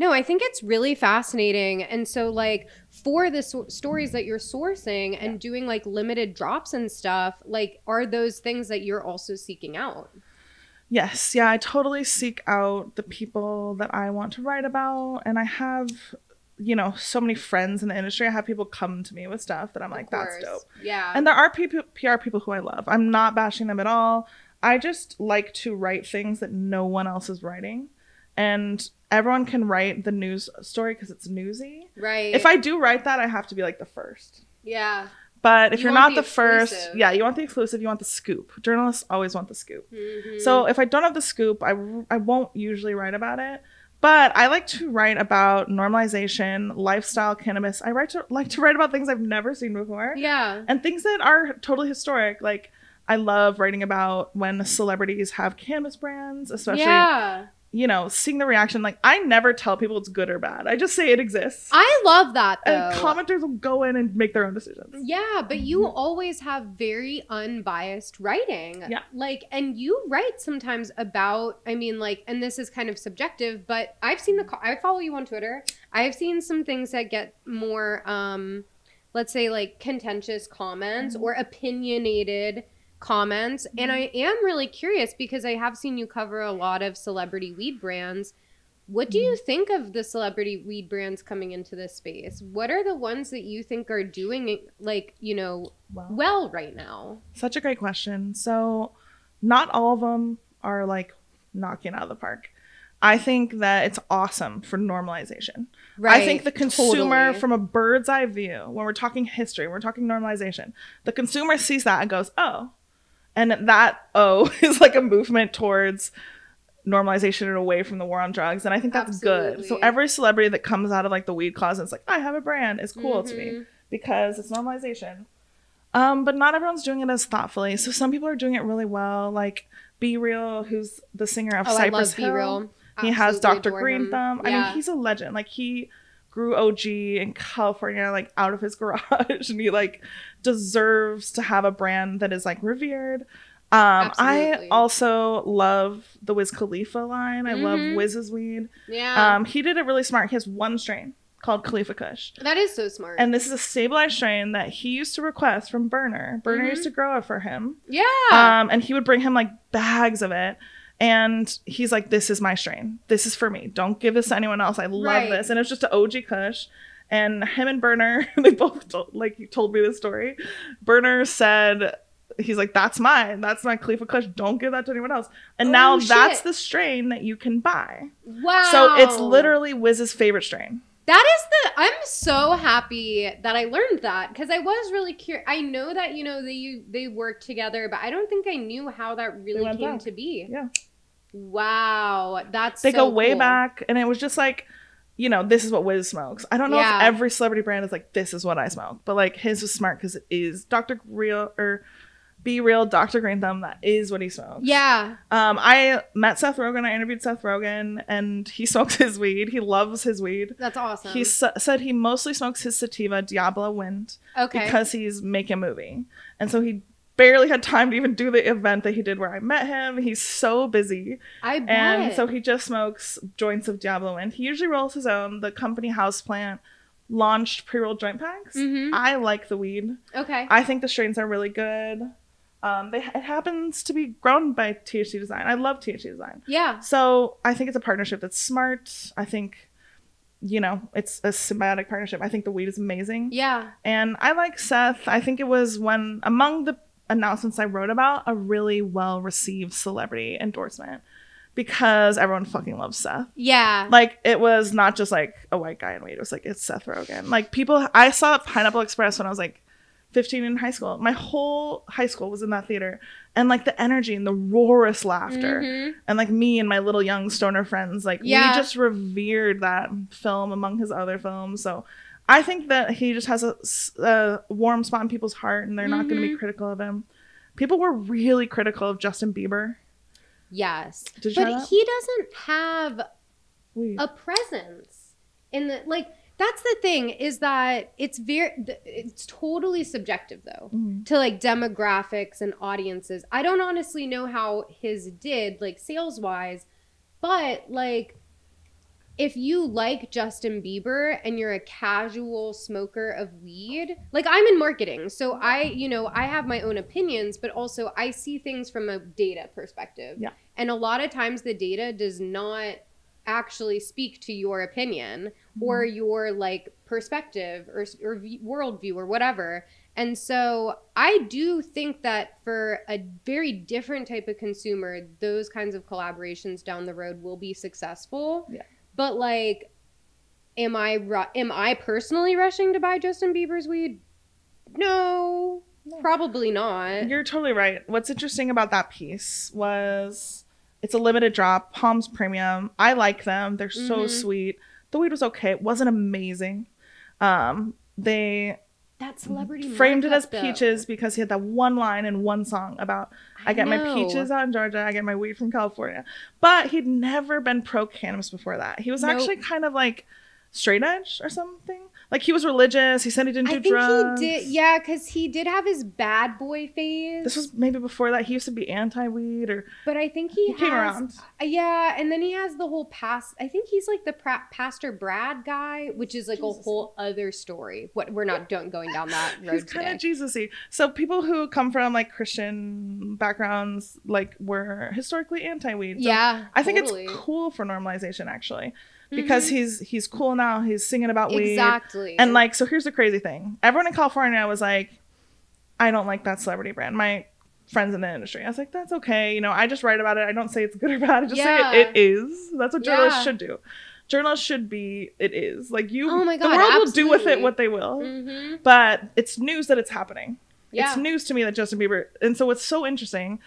No, I think it's really fascinating. And so like for the stories that you're sourcing and doing like limited drops and stuff, like are those things that you're also seeking out? Yes. Yeah, I totally seek out the people that I want to write about. And I have, so many friends in the industry. I have people come to me with stuff that I'm like, that's dope. Yeah. And there are PR people who I love. I'm not bashing them at all. I just like to write things that no one else is writing. And everyone can write the news story because it's newsy. Right. If I do write that, I have to be like the first. Yeah. But if you're not the first, you want the exclusive, you want the scoop. Journalists always want the scoop. Mm-hmm. So if I don't have the scoop, I won't usually write about it. But I like to write about normalization, lifestyle cannabis. I like to write about things I've never seen before. Yeah. And things that are totally historic. Like I love writing about when celebrities have cannabis brands, especially seeing the reaction. Like I never tell people it's good or bad. I just say it exists. I love that though. And commenters will go in and make their own decisions. Yeah, but you always have very unbiased writing. Yeah. Like, and you write sometimes about, and this is kind of subjective, but I've seen I follow you on Twitter. I've seen some things that get more, let's say like contentious comments or opinionated comments, and I am really curious because I have seen you cover a lot of celebrity weed brands. What do you think of the celebrity weed brands coming into this space? What are the ones that you think are doing it well right now? Such a great question. So not all of them are like knocking out of the park. I think that it's awesome for normalization. Right. I think the consumer, from a bird's eye view, when we're talking history, we're talking normalization, the consumer sees that and goes, oh, And that is like a movement towards normalization and away from the war on drugs. And I think that's good. So every celebrity that comes out of like the weed closet is like, I have a brand, is cool to me because it's normalization. But not everyone's doing it as thoughtfully. So some people are doing it really well. Like Be Real, who's the singer of Cypress Hill. Be-Real. He has Dr. Green Thumb. I mean, he's a legend. Like he grew OG in California, like out of his garage, and he like deserves to have a brand that is like revered. I also love the Wiz Khalifa line. I love Wiz's weed. Yeah. He did it really smart. He has one strain called Khalifa Kush. That is so smart. And this is a stabilized strain that he used to request from Burner. Burner used to grow it for him. Yeah. And he would bring him like bags of it. And he's like, this is my strain. This is for me. Don't give this to anyone else. I love this. And it's just an OG Kush. And him and Burner, they both told me this story. Burner said, he's like, that's mine. That's my Khalifa Kush. Don't give that to anyone else. And now that's the strain that you can buy. Wow. So it's literally Wiz's favorite strain. I'm so happy that I learned that, because I was really curious. I know that, you know, they work together, but I don't think I knew how that really came to be. Yeah. Wow. They go way back, and it was just like, you know, this is what Wiz smokes. I don't know if every celebrity brand is like, this is what I smoke, but like his was smart because it is Be Real, Dr. Green Thumb. That is what he smokes. Yeah. I met Seth Rogen. I interviewed Seth Rogen, and he smokes his weed. He loves his weed. That's awesome. He said he mostly smokes his sativa, Diablo Wind, because he's making a movie. And so he barely had time to even do the event that he did where I met him. He's so busy. I bet. And so he just smokes joints of Diablo Wind. He usually rolls his own. The company Houseplant launched pre-rolled joint packs. I like the weed. Okay. I think the strains are really good. It happens to be grown by THC Design. I love THC Design. Yeah. So I think it's a partnership that's smart. I think, you know, it's a symbiotic partnership. I think the weed is amazing. Yeah. And I like Seth. I think it was one among the announcements I wrote about, a really well-received celebrity endorsement, because everyone fucking loves Seth. Yeah. Like, it was not just like a white guy in weed. It was like, it's Seth Rogen. Like, I saw Pineapple Express when I was like 15 in high school. My whole high school was in that theater, and like the energy and the roarous laughter, and like me and my little young stoner friends, like we just revered that film among his other films. So I think that he just has a warm spot in people's heart, and they're not going to be critical of him. People were really critical of Justin Bieber. Yes. Did you try that? He doesn't have a presence in the, like, that's the thing, is that it's totally subjective though, to like demographics and audiences. I don't honestly know how his did, like, sales wise, but like, if you like Justin Bieber and you're a casual smoker of weed, like, I'm in marketing, so I have my own opinions, but also I see things from a data perspective. Yeah. And a lot of times the data does not actually speak to your opinion or your like perspective or worldview or whatever. And so I do think that for a very different type of consumer, those kinds of collaborations down the road will be successful. Yeah. But like, am I personally rushing to buy Justin Bieber's weed? No, probably not. You're totally right. What's interesting about that piece was it's a limited drop. Palms Premium. I like them. They're so sweet. The weed was okay. It wasn't amazing. They that celebrity framed it as Peaches because he had that one line in one song about I get my peaches out in Georgia, I get my weed from California. But he'd never been pro cannabis before that. He was actually kind of like straight edge or something. Like, he was religious. He said he didn't do drugs. He did, yeah, because he did have his bad boy phase. This was maybe before that. He used to be anti-weed, but I think he came around. Yeah, and then he has the whole past. I think he's like the Pastor Brad guy, which is like a whole other story. We're not going down that road. He's kind of Jesus-y. So people who come from like Christian backgrounds, like, were historically anti-weed. So yeah, I think it's cool for normalization, actually. Because he's cool now. He's singing about weed. Exactly. And like, so here's the crazy thing. Everyone in California was like, I don't like that celebrity brand. My friends in the industry. I was like, that's okay. You know, I just write about it. I don't say it's good or bad. I just say it is. That's what journalists should do. Journalists should be, it is. Like, you, oh my God, the world will do with it what they will. But it's news that it's happening. Yeah. It's news to me that Justin Bieber. And so what's so interesting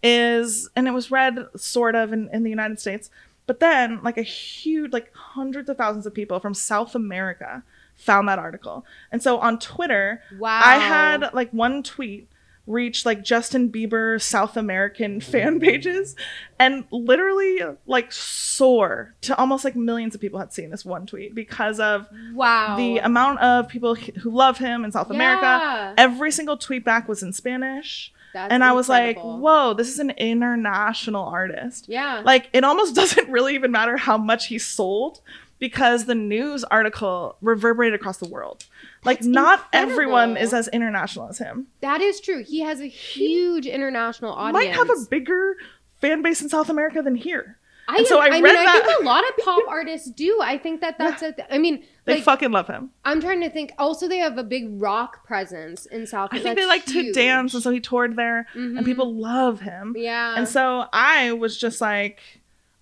is, and it was read sort of in the United States, but then like a huge, like hundreds of thousands of people from South America found that article. And so on Twitter, wow, I had like one tweet reach like Justin Bieber South American fan pages and literally like soar to almost like millions of people had seen this one tweet because of wow, the amount of people who love him in South America. Every single tweet back was in Spanish. That's and I was incredible. like, whoa, this is an international artist. Yeah. Like, it almost doesn't really even matter how much he sold because the news article reverberated across the world. Like, That's not incredible. Everyone is as international as him. That is true. He has a huge international audience. Might have a bigger fan base in South America than here. I think a lot of pop artists do. I think that's I mean, they like, fucking love him. I'm trying to think. Also, they have a big rock presence in South America. I think they like to dance, and so he toured there, and people love him. Yeah. And so I was just like,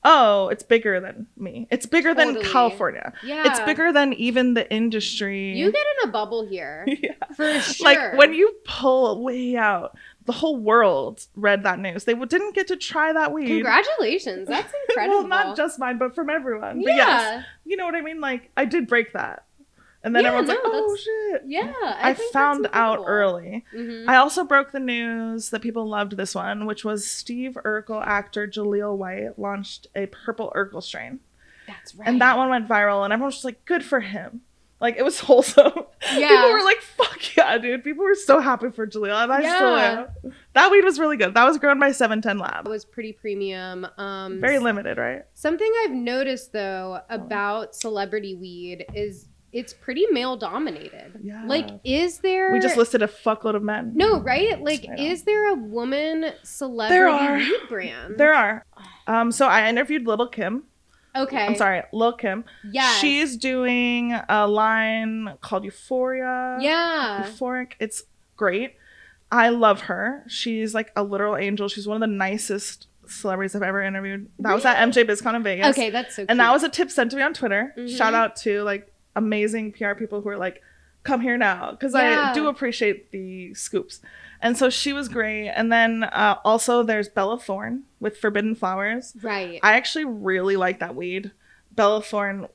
oh, it's bigger than me. It's bigger than California. Yeah. It's bigger than even the industry. You get in a bubble here. Yeah. For sure. Like, when you pull way out, the whole world read that news. They didn't get to try that weed. Congratulations. That's incredible. Well, not just mine, but from everyone. Yeah. But yes, you know what I mean? Like, I did break that. And then everyone's like, oh, shit. Yeah. I found out early. Mm-hmm. I also broke the news that people loved this one, which was Steve Urkel actor Jaleel White launched a purple Urkel strain. That's right. And that one went viral, and everyone was just like, good for him. Like, it was wholesome. Yeah. People were like, fuck yeah, dude. People were so happy for Jaleel, and I still am. That weed was really good. That was grown by 710 Lab. It was pretty premium. Very limited, right? Something I've noticed, though, about celebrity weed is it's pretty male dominated. Yeah. Like, is there... We just listed a fuckload of men. No, right? Like, is there a woman celebrity weed brand? There are. So I interviewed Little Kim. Okay. I'm sorry, Lil Kim. Yeah. She's doing a line called Euphoria. Yeah. Euphoric. It's great. I love her. She's like a literal angel. She's one of the nicest celebrities I've ever interviewed. That was at MJ BizCon in Vegas. Okay, that's so cute. And that was a tip sent to me on Twitter. Mm-hmm. Shout out to like amazing PR people who are like, come here now. Because I do appreciate the scoops. And so she was great. And then also there's Bella Thorne with Forbidden Flowers. Right. I actually really like that weed. Bella Thorne,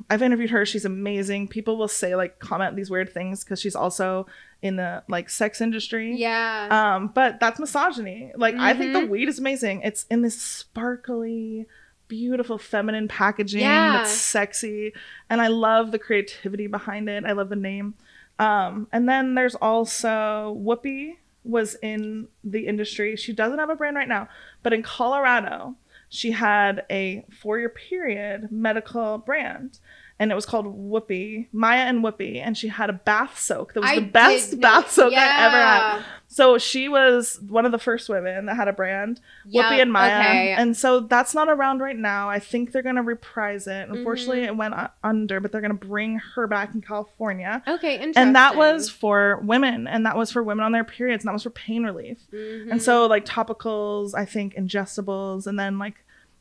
I've interviewed her. She's amazing. People will say like comment these weird things because she's also in the like sex industry. Yeah. But that's misogyny. Like I think the weed is amazing. It's in this sparkly, beautiful feminine packaging that's sexy. And I love the creativity behind it. I love the name. And then there's also Whoopi was in the industry. She doesn't have a brand right now, but in Colorado, she had a 4-year period medical brand. And it was called Whoopi, Maya and Whoopi. And she had a bath soak that was the best bath soak I ever had. So she was one of the first women that had a brand, Whoopi and Maya. Okay. And so that's not around right now. I think they're going to reprise it. Unfortunately, it went under, but they're going to bring her back in California. Okay, interesting. And that was for women. And that was for women on their periods. And that was for pain relief. And so like topicals, I think ingestibles, and then like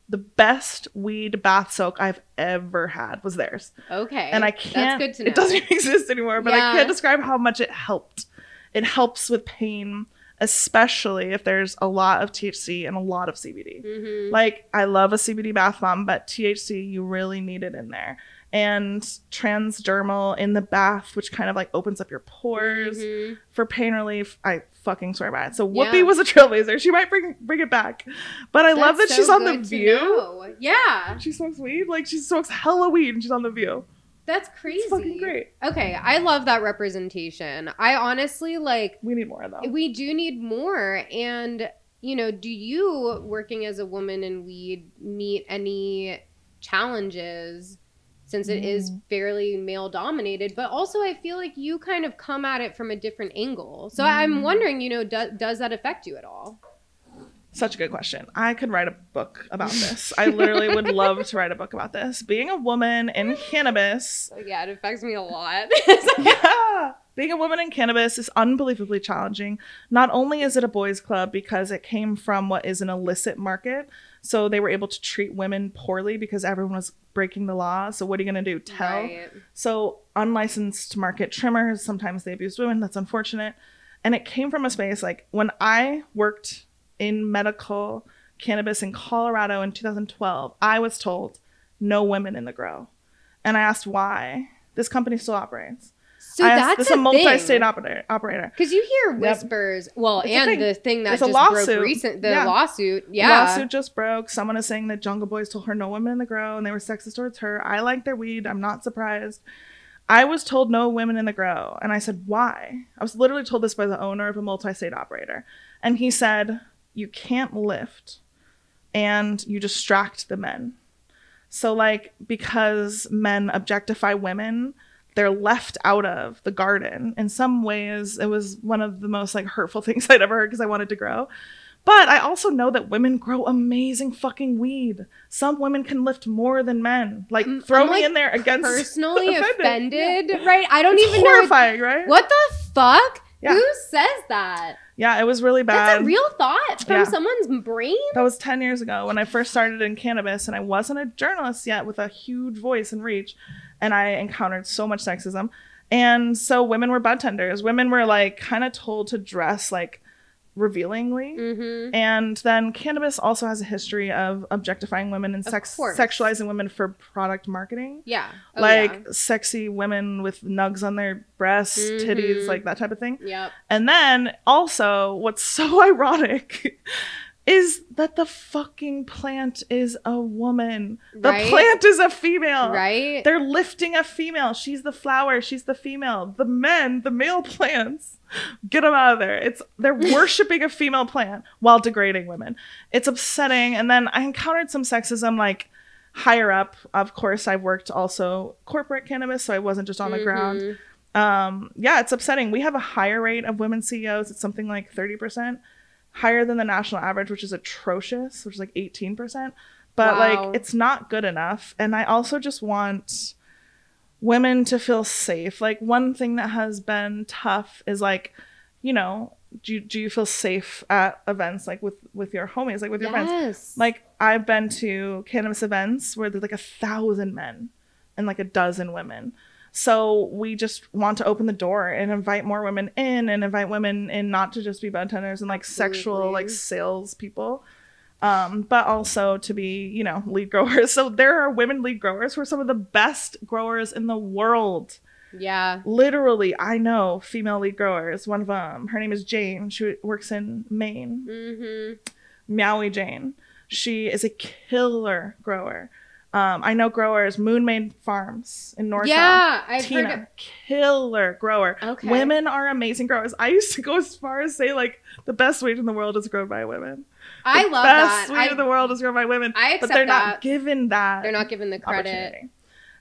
the best weed bath soak I've ever had was theirs. Okay. And I can't, that's good to know. It doesn't exist anymore, but I can't describe how much it helped. It helps with pain, especially if there's a lot of THC and a lot of CBD. Like, I love a CBD bath bomb, but THC, you really need it in there. And transdermal in the bath, which kind of like opens up your pores for pain relief. I fucking swear by it. So Whoopi was a trailblazer. She might bring it back. But I love that she's on The View. Yeah. She smokes weed. Like, she smokes hella weed and she's on The View. That's crazy. It's fucking great. Okay, I love that representation. I honestly like... We need more, though. We do need more. And, you know, do you, working as a woman in weed, meet any challenges since it is fairly male-dominated? But also, I feel like you kind of come at it from a different angle. So I'm wondering, you know, does that affect you at all? Such a good question. I could write a book about this. I literally would love to write a book about this. Being a woman in cannabis. Yeah, it affects me a lot. Yeah. Being a woman in cannabis is unbelievably challenging. Not only is it a boys' club because it came from what is an illicit market. So they were able to treat women poorly because everyone was breaking the law. So what are you going to do? Tell? Right. So unlicensed market trimmers, sometimes they abuse women. That's unfortunate. And it came from a space like when I worked in medical cannabis in Colorado in 2012, I was told no women in the grow. And I asked why. This company still operates. So that's a multi-state operator. Because you hear whispers. Well, It's and the thing that There's just broke recent, the lawsuit. Yeah. Lawsuit just broke. Someone is saying that Jungle Boys told her no women in the grow and they were sexist towards her. I like their weed. I'm not surprised. I was told no women in the grow. And I said, why? I was literally told this by the owner of a multi-state operator. And he said, you can't lift and you distract the men. So like, because men objectify women, they're left out of the garden. In some ways, it was one of the most like hurtful things I'd ever heard because I wanted to grow. But I also know that women grow amazing fucking weed. Some women can lift more than men. Like, throw me in there against personally offended, right? I don't even horrifying, right? What the fuck? Yeah. Who says that? Yeah, it was really bad. That's a real thought from someone's brain? That was 10 years ago when I first started in cannabis, and I wasn't a journalist yet with a huge voice and reach, and I encountered so much sexism. And so women were bud tenders. Women were like kind of told to dress like revealingly. Mm-hmm. And then cannabis also has a history of objectifying women and sexualizing women for product marketing. Yeah. Sexy women with nugs on their breasts, titties, like that type of thing. Yep. And then also what's so ironic is that the fucking plant is a woman. The plant is a female. Right. They're lifting a female. She's the flower. She's the female. The men, the male plants, get them out of there. They're worshiping a female plant while degrading women. It's upsetting. And then I encountered some sexism like higher up. Of course, I've worked also corporate cannabis, so I wasn't just on the ground. It's upsetting. We have a higher rate of women CEOs. It's something like 30%. Higher than the national average, which is atrocious, which is like 18%. But like, it's not good enough. And I also just want women to feel safe. Like, one thing that has been tough is like, you know, do you feel safe at events like with your homies, like with your friends? Like, I've been to cannabis events where there's like 1,000 men and like 12 women. So we just want to open the door and invite more women in, and invite women in, not to just be bud tenders and like sexual like sales people, but also to be, you know, lead growers. So there are women lead growers who are some of the best growers in the world. Yeah. Literally, I know female lead growers. One of them, her name is Jane. She works in Maine. Mm-hmm. Meowie Jane. She is a killer grower. I know growers, Moon Maid Farms in NorCal. Yeah, I've Tina, heard killer grower. Okay. Women are amazing growers. I used to go as far as say like the best weed in the world is grown by women. I love that. The best weed in the world is grown by women. I accept but they're that. not given that. They're not given the credit.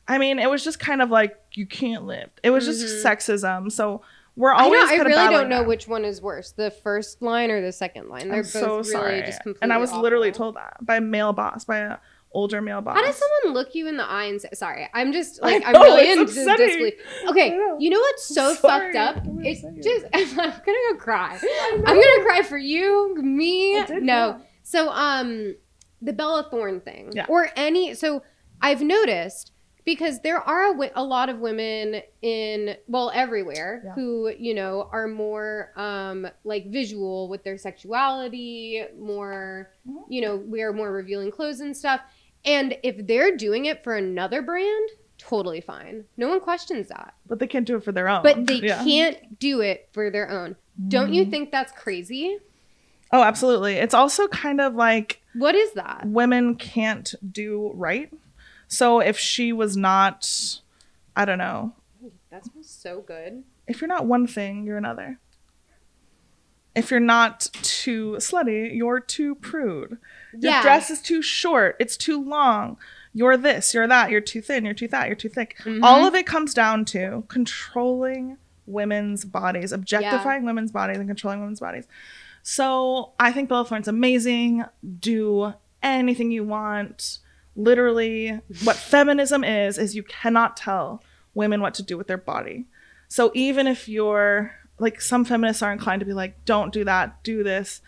I mean, it was just kind of like, you can't lift. It was just sexism. So we're always I really don't know that. which one is worse, the first line or the second line. They're both so really sorry. just completely And I was awful. literally told that by a male boss, by a older male boss. How does someone look you in the eye and say, sorry, I'm just like, I'm really in disbelief. Okay, you know what's so fucked up? It's just, I'm gonna go cry. I'm gonna cry for you, me. No. So, the Bella Thorne thing, or any, so I've noticed, because there are a lot of women everywhere who, you know, are more like visual with their sexuality, more, you know, wear more revealing clothes and stuff. And if they're doing it for another brand, totally fine. No one questions that. But they can't do it for their own. But they can't do it for their own. Don't you think that's crazy? Oh, absolutely. It's also kind of like... What is that? Women can't do right. So if she was not, I don't know. That smells so good. If you're not one thing, you're another. If you're not too slutty, you're too prude. Your dress is too short. It's too long. You're this, you're that. You're too thin, you're too fat, you're too thick. Mm-hmm. All of it comes down to controlling women's bodies, objectifying women's bodies, and controlling women's bodies. So I think Bella Thorne's amazing. Do anything you want. Literally, what feminism is you cannot tell women what to do with their body. So even if you're, like, some feminists are inclined to be like, don't do that, do this.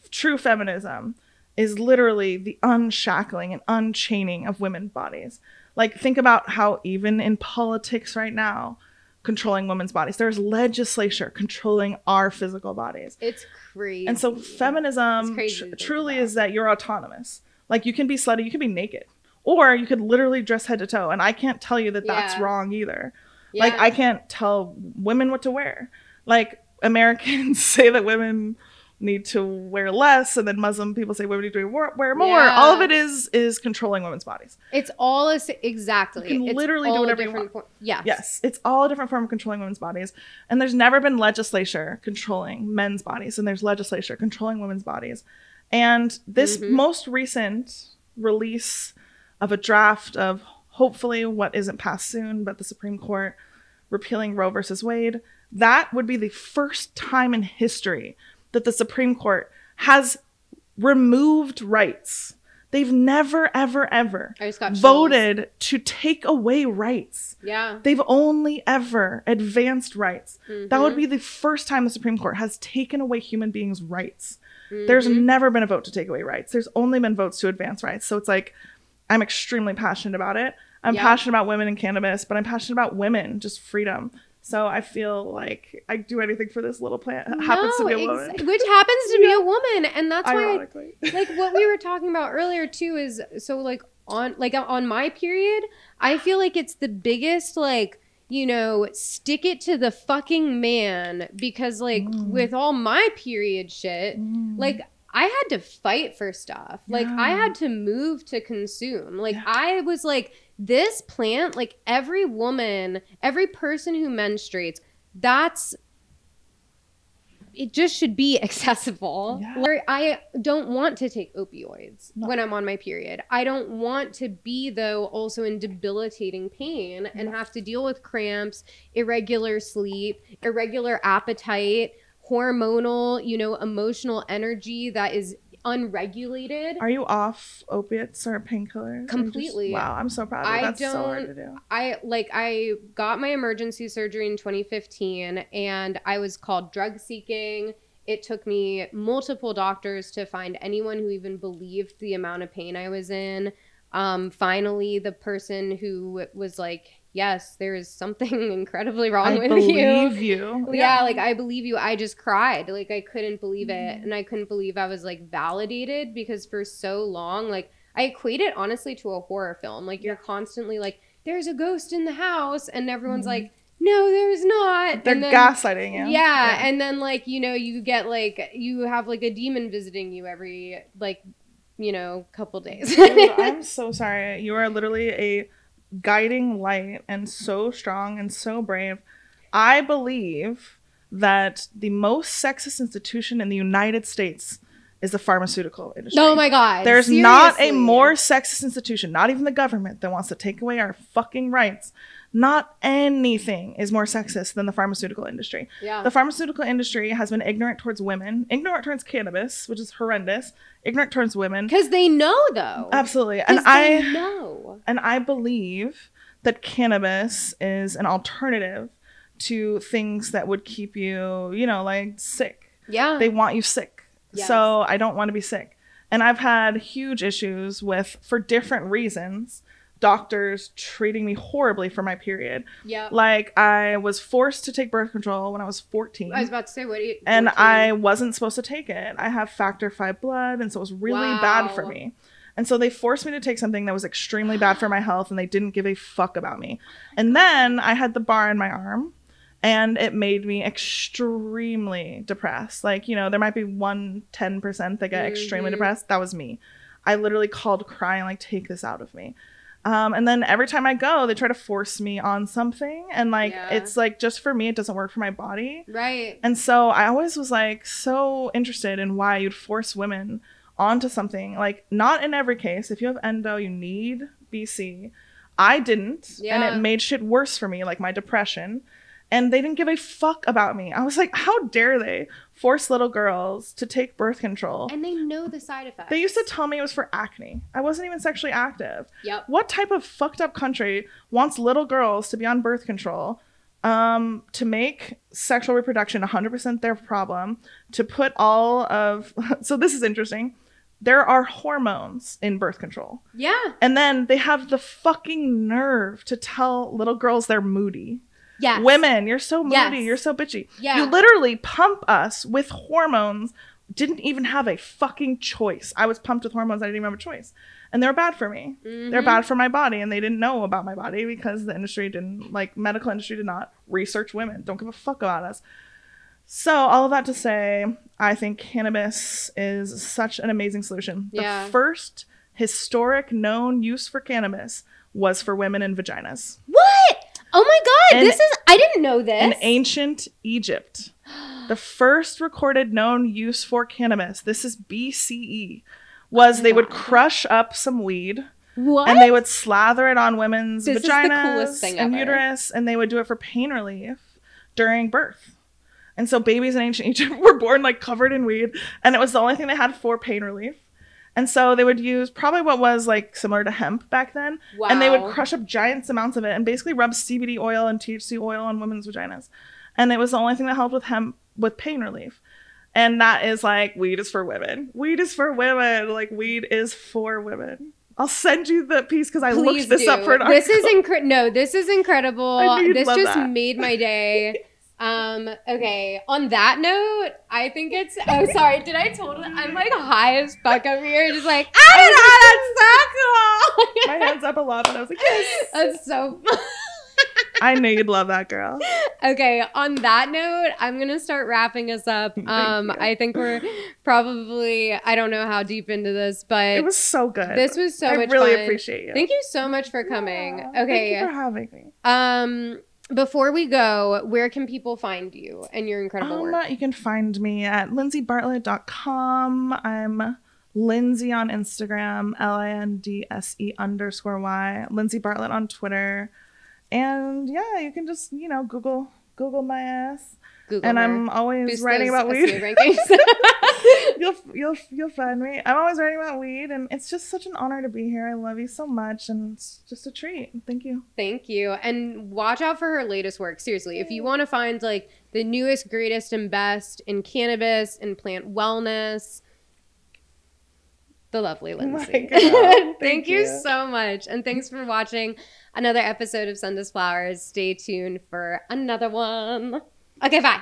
True feminism is literally the unshackling and unchaining of women's bodies. Like, think about how even in politics right now, controlling women's bodies. There's legislature controlling our physical bodies. It's crazy. And so feminism truly is that you're autonomous. Like, you can be slutty, you can be naked, or you could literally dress head to toe. And I can't tell you that that's wrong either. Yeah. Like, I can't tell women what to wear. Like, Americans say that women need to wear less, and then Muslim people say women need to wear more. Yeah. All of it is controlling women's bodies. It's all exactly. You can literally do whatever you want. Yes. Yes. It's all a different form of controlling women's bodies. And there's never been legislature controlling men's bodies, and there's legislature controlling women's bodies. And this most recent release of a draft of hopefully what isn't passed soon, but the Supreme Court repealing Roe versus Wade, that would be the first time in history that the Supreme Court has removed rights. They've never, ever, ever voted to take away rights. Yeah. They've only ever advanced rights. That would be the first time the Supreme Court has taken away human beings' rights. There's never been a vote to take away rights. There's only been votes to advance rights. So it's like, I'm extremely passionate about it. I'm passionate about women in cannabis, but I'm passionate about women, just freedom. So I feel like I do anything for this little plant. Happens to be a woman. Which happens to be a woman. And that's why, like, what we were talking about earlier too is, so like on my period, I feel like it's the biggest, like, you know, stick it to the fucking man, because like with all my period shit, like, I had to fight for stuff. Like, I had to move to consume. Like, I was like, this plant, like, every woman, every person who menstruates, it just should be accessible. Yeah. Like, I don't want to take opioids when I'm on my period. I don't want to be, though, also in debilitating pain and have to deal with cramps, irregular sleep, irregular appetite, hormonal, you know, emotional energy that is unregulated. Are you off opiates or painkillers? Completely. Wow, I'm so proud of you. That's so hard to do. I got my emergency surgery in 2015, and I was called drug seeking. It took me multiple doctors to find anyone who even believed the amount of pain I was in. Finally, the person who was like, yes, there is something incredibly wrong with you. I believe you. Yeah, like, I believe you. I just cried. Like, I couldn't believe it. And I couldn't believe I was, like, validated, because for so long, like, I equate it, honestly, to a horror film. Like, you're constantly like, there's a ghost in the house. And everyone's like, no, there's not. They're gaslighting you. Yeah. And then, like, you know, you get, like, you have, like, a demon visiting you every, like, you know, couple days. Dude, I'm so sorry. You are literally a guiding light, and so strong and so brave. I believe that the most sexist institution in the United States is the pharmaceutical industry. Oh my God. There's seriously not a more sexist institution, not even the government, that wants to take away our fucking rights. Not anything is more sexist than the pharmaceutical industry. Yeah. The pharmaceutical industry has been ignorant towards women, ignorant towards cannabis, which is horrendous, ignorant towards women. Because they know, though. Absolutely. And they know. And I believe that cannabis is an alternative to things that would keep you, you know, like, sick. Yeah. They want you sick. Yes. So I don't want to be sick. And I've had huge issues with, for different reasons, doctors treating me horribly for my period. Yeah. Like, I was forced to take birth control when I was 14. I was about to say, what are you? 14? And I wasn't supposed to take it. I have factor V blood, and so it was really bad for me. And so they forced me to take something that was extremely bad for my health, and they didn't give a fuck about me. And then I had the bar in my arm, and it made me extremely depressed. Like, you know, there might be 10% that get extremely depressed. That was me. I literally called crying, like, take this out of me. And then every time I go, they try to force me on something. And, like, it's like, just for me, it doesn't work for my body. Right. And so I always was, like, so interested in why you'd force women onto something. Like, not in every case. If you have endo, you need BC. I didn't. Yeah. And it made shit worse for me, like my depression. And they didn't give a fuck about me. I was like, how dare they force little girls to take birth control? And they know the side effects. They used to tell me it was for acne. I wasn't even sexually active. Yep. What type of fucked up country wants little girls to be on birth control, to make sexual reproduction 100% their problem, to put all of... So this is interesting. There are hormones in birth control. Yeah. And then they have the fucking nerve to tell little girls they're moody. Yes. Women, you're so moody. Yes. You're so bitchy. Yeah. You literally pump us with hormones. Didn't even have a fucking choice. I was pumped with hormones. I didn't even have a choice. And they were bad for me. Mm-hmm. They're bad for my body. And they didn't know about my body because the industry didn't, like, medical industry did not research women. Don't give a fuck about us. So all of that to say, I think cannabis is such an amazing solution. Yeah. The first historic known use for cannabis was for women in vaginas. What? Oh my God. I didn't know this. In ancient Egypt. The first recorded known use for cannabis, this is BCE, was they would crush up some weed. What? And they would slather it on women's This is the vaginas coolest thing and ever. uterus, and they would do it for pain relief during birth. And so babies in ancient Egypt were born like covered in weed, and it was the only thing they had for pain relief. And so they would use probably what was like similar to hemp back then. Wow. And they would crush up giant amounts of it and basically rub CBD oil and THC oil on women's vaginas. And it was the only thing that helped with hemp with pain relief. And that is like, weed is for women. Weed is for women. Like, weed is for women. I'll send you the piece because I looked this up for an article. This is this is incredible. I knew you'd This love just that. made my day. Okay. On that note, I think it's. Oh, sorry. Did I totally? I'm like high as fuck over here, just like I don't know. That's so cool. My hands up a lot, and I was like, yes. That's so. I knew you'd love that, girl. Okay, on that note, I'm gonna start wrapping us up. you. I think we're probably, I don't know how deep into this, but It was so good. this was so much I really fun. appreciate you. Thank you so much for coming. Yeah, Okay. Thank you for having me. Before we go, where can people find you and your incredible work? You can find me at lindseybartlett.com. I'm Lindsey on Instagram, LINDSE_Y. Lindsey Bartlett on Twitter. And yeah, you can just, Google my ass. Google and her. I'm always Boost writing those about weed. SEO rankings. You'll find me. I'm always writing about weed, and it's just such an honor to be here. I love you so much, and it's just a treat. Thank you. Thank you. And watch out for her latest work. Seriously, if you want to find like the newest, greatest, and best in cannabis and plant wellness, the lovely Lindsey. Thank you so much. And thanks for watching another episode of Send Us Flowers. Stay tuned for another one. Okay, bye.